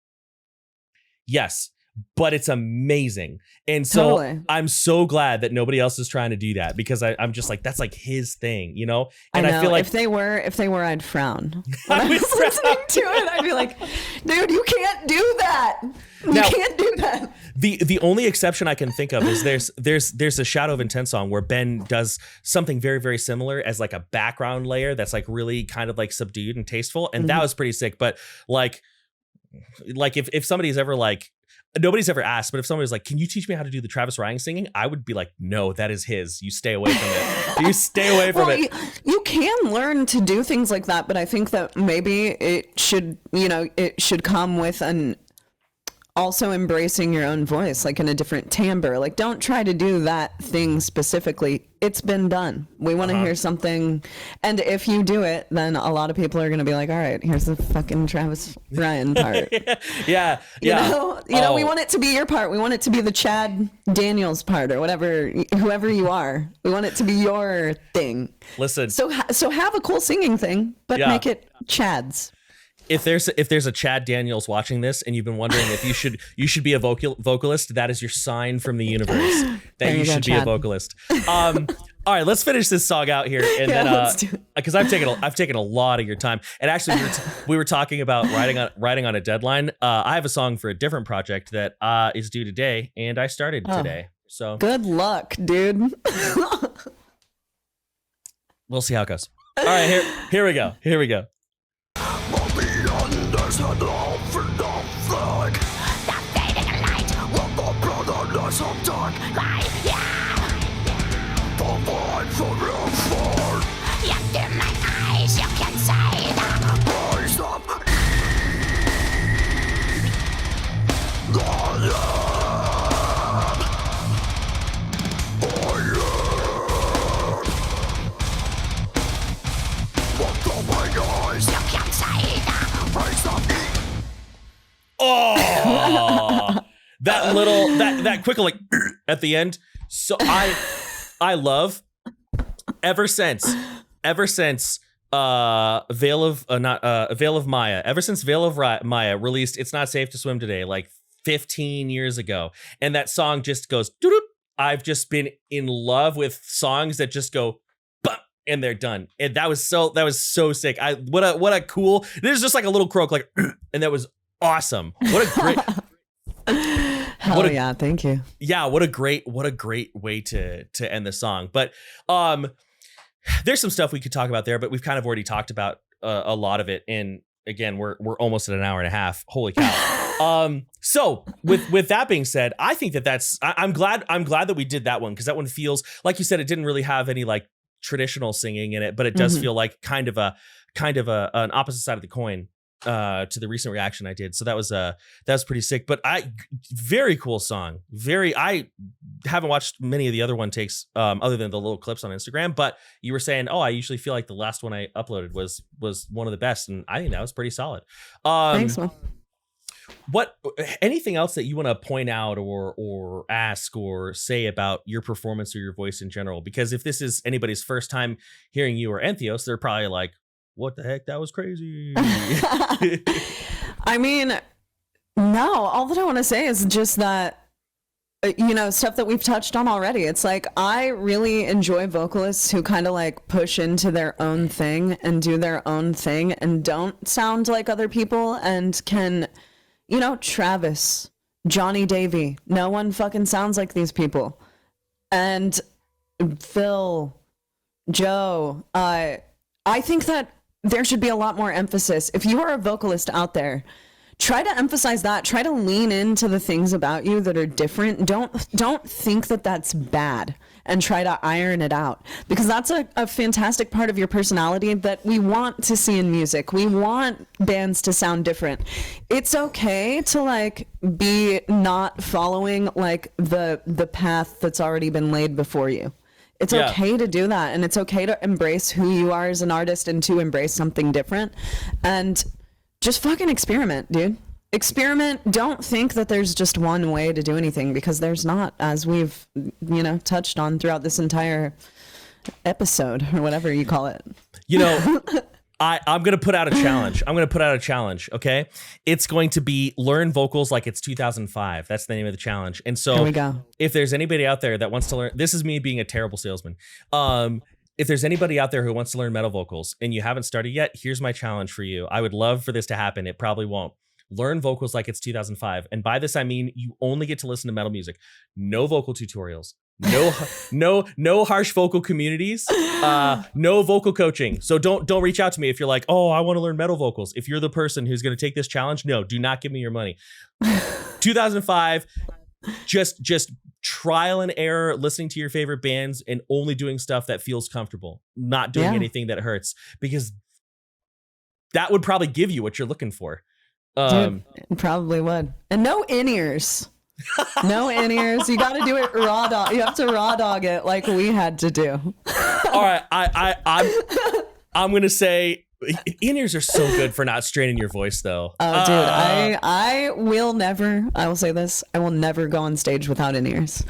yes, but it's amazing. And so I'm so glad that nobody else is trying to do that, because I'm just like, that's like his thing, you know? And I feel like if they were, I'd frown. When I was listening to it, I'd be like, dude, you can't do that. You can't do that. The only exception I can think of is there's a Shadow of Intent song where Ben does something very, very similar as like a background layer that's like really kind of like subdued and tasteful. And that was pretty sick. But like if somebody's ever like, nobody's ever asked, but if somebody's like, can you teach me how to do the Travis Ryan singing? I would be like, no, that is his. You stay away from it. You stay away from it. You can learn to do things like that, but I think that maybe it should come with an also embracing your own voice, like in a different timbre. Like, don't try to do that thing specifically. It's been done. We want to hear something. And if you do it, then a lot of people are going to be like, all right, here's the fucking Travis Ryan part. Yeah. You know, we want it to be your part. We want it to be the Chad Daniels part or whatever, whoever you are. We want it to be your thing. Listen. So have a cool singing thing, but make it Chad's. If there's a Chad Daniels watching this and you've been wondering if you should be a vocalist, that is your sign from the universe that you should be a vocalist. All right, let's finish this song out here, and then because I've taken a lot of your time. And actually, we were talking about writing on a deadline. I have a song for a different project that is due today, and I started today. So good luck, dude. We'll see how it goes. All right, here we go. Had all for nothing. The fading light with the brotherless of dark light. The void forever. Yet in my eyes you can say the voice of the with the my eyes you can say the voice of that quick like at the end. So I love ever since Veil of Maya, ever since Veil of Maya released It's Not Safe to Swim Today, like 15 years ago, and that song just goes doo-doo. I've just been in love with songs that just go bump and they're done. And that was so sick. What a cool, there's just like a little croak like and that was awesome. What a great yeah, thank you. Yeah, what a great way to end the song. But there's some stuff we could talk about there, but we've kind of already talked about a lot of it. And again, we're almost at an hour and a half. Holy cow. So with that being said, I think I'm glad that we did that one, because that one feels like you said, it didn't really have any like traditional singing in it, but it does feel like kind of an opposite side of the coin to the recent reaction I did. So that was pretty sick. But very cool song. I haven't watched many of the other one takes other than the little clips on Instagram, but you were saying, I usually feel like the last one I uploaded was one of the best, and I think that was pretty solid. Thanks, man. Anything else that you want to point out or ask or say about your performance or your voice in general? Because if this is anybody's first time hearing you or Entheos, they're probably like, what the heck? That was crazy. I mean, no, all that I want to say is just that, stuff that we've touched on already. It's like, I really enjoy vocalists who kind of like push into their own thing and do their own thing and don't sound like other people and can, Travis, Johnny Davey, no one fucking sounds like these people. And Phil, Joe, I think that there should be a lot more emphasis. If you are a vocalist out there, try to emphasize that. Try to lean into the things about you that are different. Don't think that that's bad, and try to iron it out, because that's a fantastic part of your personality that we want to see in music. We want bands to sound different. It's okay to like be not following like the path that's already been laid before you. It's okay to do that, and it's okay to embrace who you are as an artist and to embrace something different, and just fucking experiment, dude. experiment. Don't think that there's just one way to do anything, because there's not, as we've, touched on throughout this entire episode, or whatever you call it. I'm going to put out a challenge. Okay. It's going to be learn vocals like it's 2005. That's the name of the challenge. And so here we go. If there's anybody out there that wants to learn, this is me being a terrible salesman. If there's anybody out there who wants to learn metal vocals and you haven't started yet, here's my challenge for you. I would love for this to happen. It probably won't. Learn vocals like it's 2005. And by this, I mean, you only get to listen to metal music. No vocal tutorials. No harsh vocal communities, no vocal coaching. So don't reach out to me if you're like, oh, I want to learn metal vocals. If you're the person who's going to take this challenge, no, do not give me your money. 2005, just trial and error, listening to your favorite bands and only doing stuff that feels comfortable, not doing anything that hurts, because that would probably give you what you're looking for. Dude, it probably would. And no in-ears. No in-ears. You got to do it raw dog. You have to raw dog it like we had to do. All right, I'm gonna say in-ears are so good for not straining your voice, though. Oh, dude, I will never. I will say this: I will never go on stage without in-ears.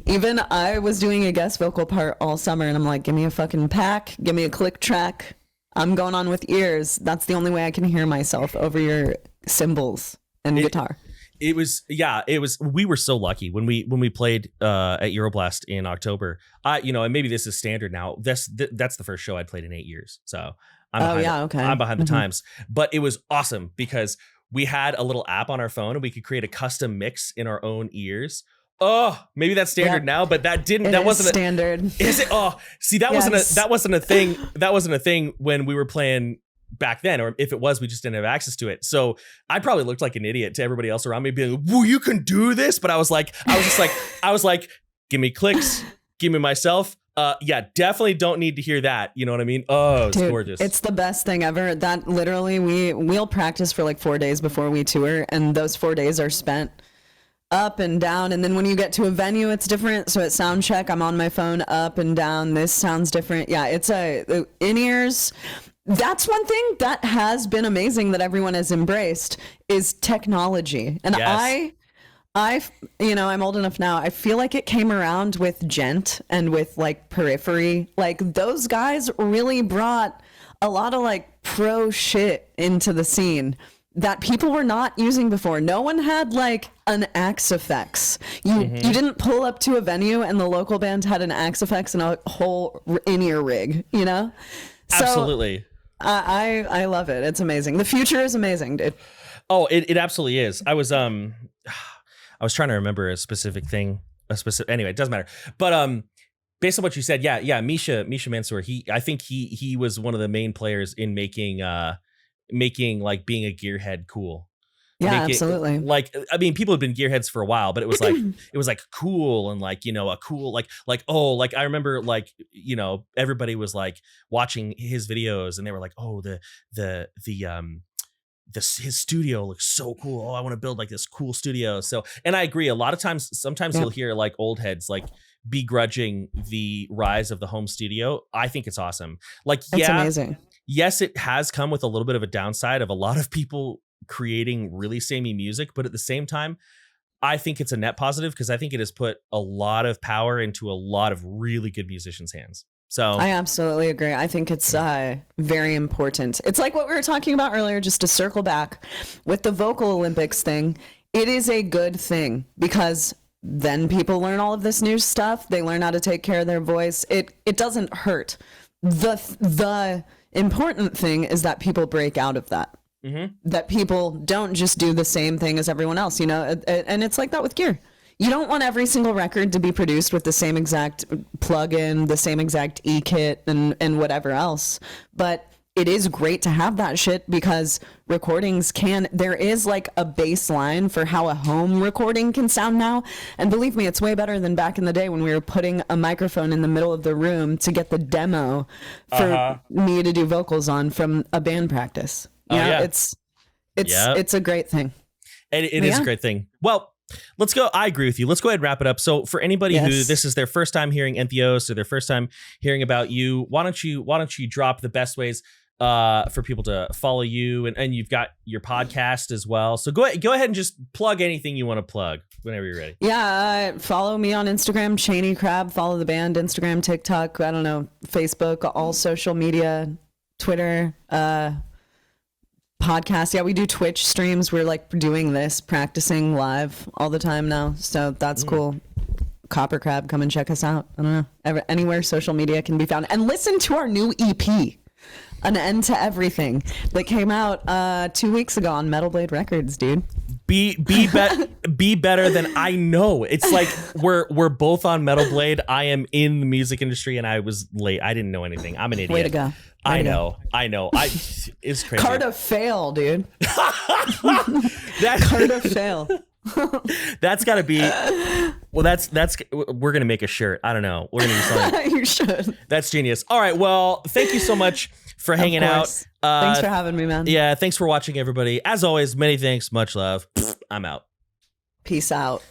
Even I was doing a guest vocal part all summer, and I'm like, give me a fucking pack, give me a click track. I'm going on with ears. That's the only way I can hear myself over your cymbals and guitar. It was we were so lucky when we played at Euroblast in October. And maybe this is standard now. That's the first show I'd played in 8 years. So I'm behind the times. But it was awesome because we had a little app on our phone and we could create a custom mix in our own ears. Oh, maybe that's standard now, but that wasn't standard. Is it? Oh, see, that wasn't a thing. That wasn't a thing when we were playing back then, or if it was, we just didn't have access to it. So I probably looked like an idiot to everybody else around me, being like, "Whoa, you can do this!" But I was like, "Give me clicks, give me myself." Definitely don't need to hear that. You know what I mean? Oh, it's gorgeous. It's the best thing ever. That literally, we'll practice for like 4 days before we tour, and those 4 days are spent up and down, and then when you get to a venue, it's different. So at sound check, I'm on my phone, up and down. This sounds different. Yeah, it's in-ears. That's one thing that has been amazing that everyone has embraced is technology. And yes. I'm old enough now. I feel like it came around with Gent and with like Periphery. Like those guys really brought a lot of like pro shit into the scene that people were not using before. No one had like an Axe Effects. You didn't pull up to a venue and the local band had an Axe Effects and a whole in-ear rig, Absolutely. So, I love it. It's amazing. The future is amazing, dude. Oh, it absolutely is. I was trying to remember a specific thing. Anyway, it doesn't matter. But based on what you said, Misha Mansour, I think he was one of the main players in making like being a gearhead cool. Yeah, absolutely. People have been gearheads for a while, but it was like cool and like, a cool, I remember everybody was like watching his videos and they were like, oh, his studio looks so cool. Oh, I want to build like this cool studio. So, and I agree. A lot of times, sometimes you'll hear like old heads, like begrudging the rise of the home studio. I think it's awesome. It's amazing. Yes, it has come with a little bit of a downside of a lot of people creating really samey music, but at the same time, I think it's a net positive because I think it has put a lot of power into a lot of really good musicians' hands. So I absolutely agree. I think it's very important. It's like what we were talking about earlier, just to circle back with the Vocal Olympics thing. It is a good thing because then people learn all of this new stuff. They learn how to take care of their voice. It doesn't hurt. The important thing is that people break out of that. That people don't just do the same thing as everyone else, and it's like that with gear. You don't want every single record to be produced with the same exact plugin, the same exact e-kit and whatever else. But it is great to have that shit because recordings there is like a baseline for how a home recording can sound now. And believe me, it's way better than back in the day when we were putting a microphone in the middle of the room to get the demo for me to do vocals on from a band practice. It's a great thing. It is a great thing. Well, let's go. I agree with you. Let's go ahead and wrap it up. So for anybody who this is their first time hearing Entheos or their first time hearing about you, why don't you drop the best ways for people to follow you, and you've got your podcast as well. So go ahead and just plug anything you want to plug whenever you're ready. Yeah, follow me on Instagram, Chaney Crabb. Follow the band, Instagram, TikTok, I don't know, Facebook, all social media, Twitter, podcast. Yeah, we do Twitch streams. We're like doing this, practicing live all the time now. So that's cool. Copper Crab, come and check us out. I don't know. Anywhere social media can be found. And listen to our new EP, An End to Everything, that came out 2 weeks ago on Metal Blade Records, dude. Be better than I know. It's like we're both on Metal Blade. I am in the music industry and I was late. I didn't know anything. I'm an idiot. Way to go. I know. It's crazy. Carta fail, dude. That Carta fail. That's got to be. Well, that's we're gonna make a shirt. I don't know. We're gonna do something. You should. That's genius. All right. Well, thank you so much for hanging out. Thanks for having me, man. Yeah. Thanks for watching, everybody. As always, many thanks. Much love. I'm out. Peace out.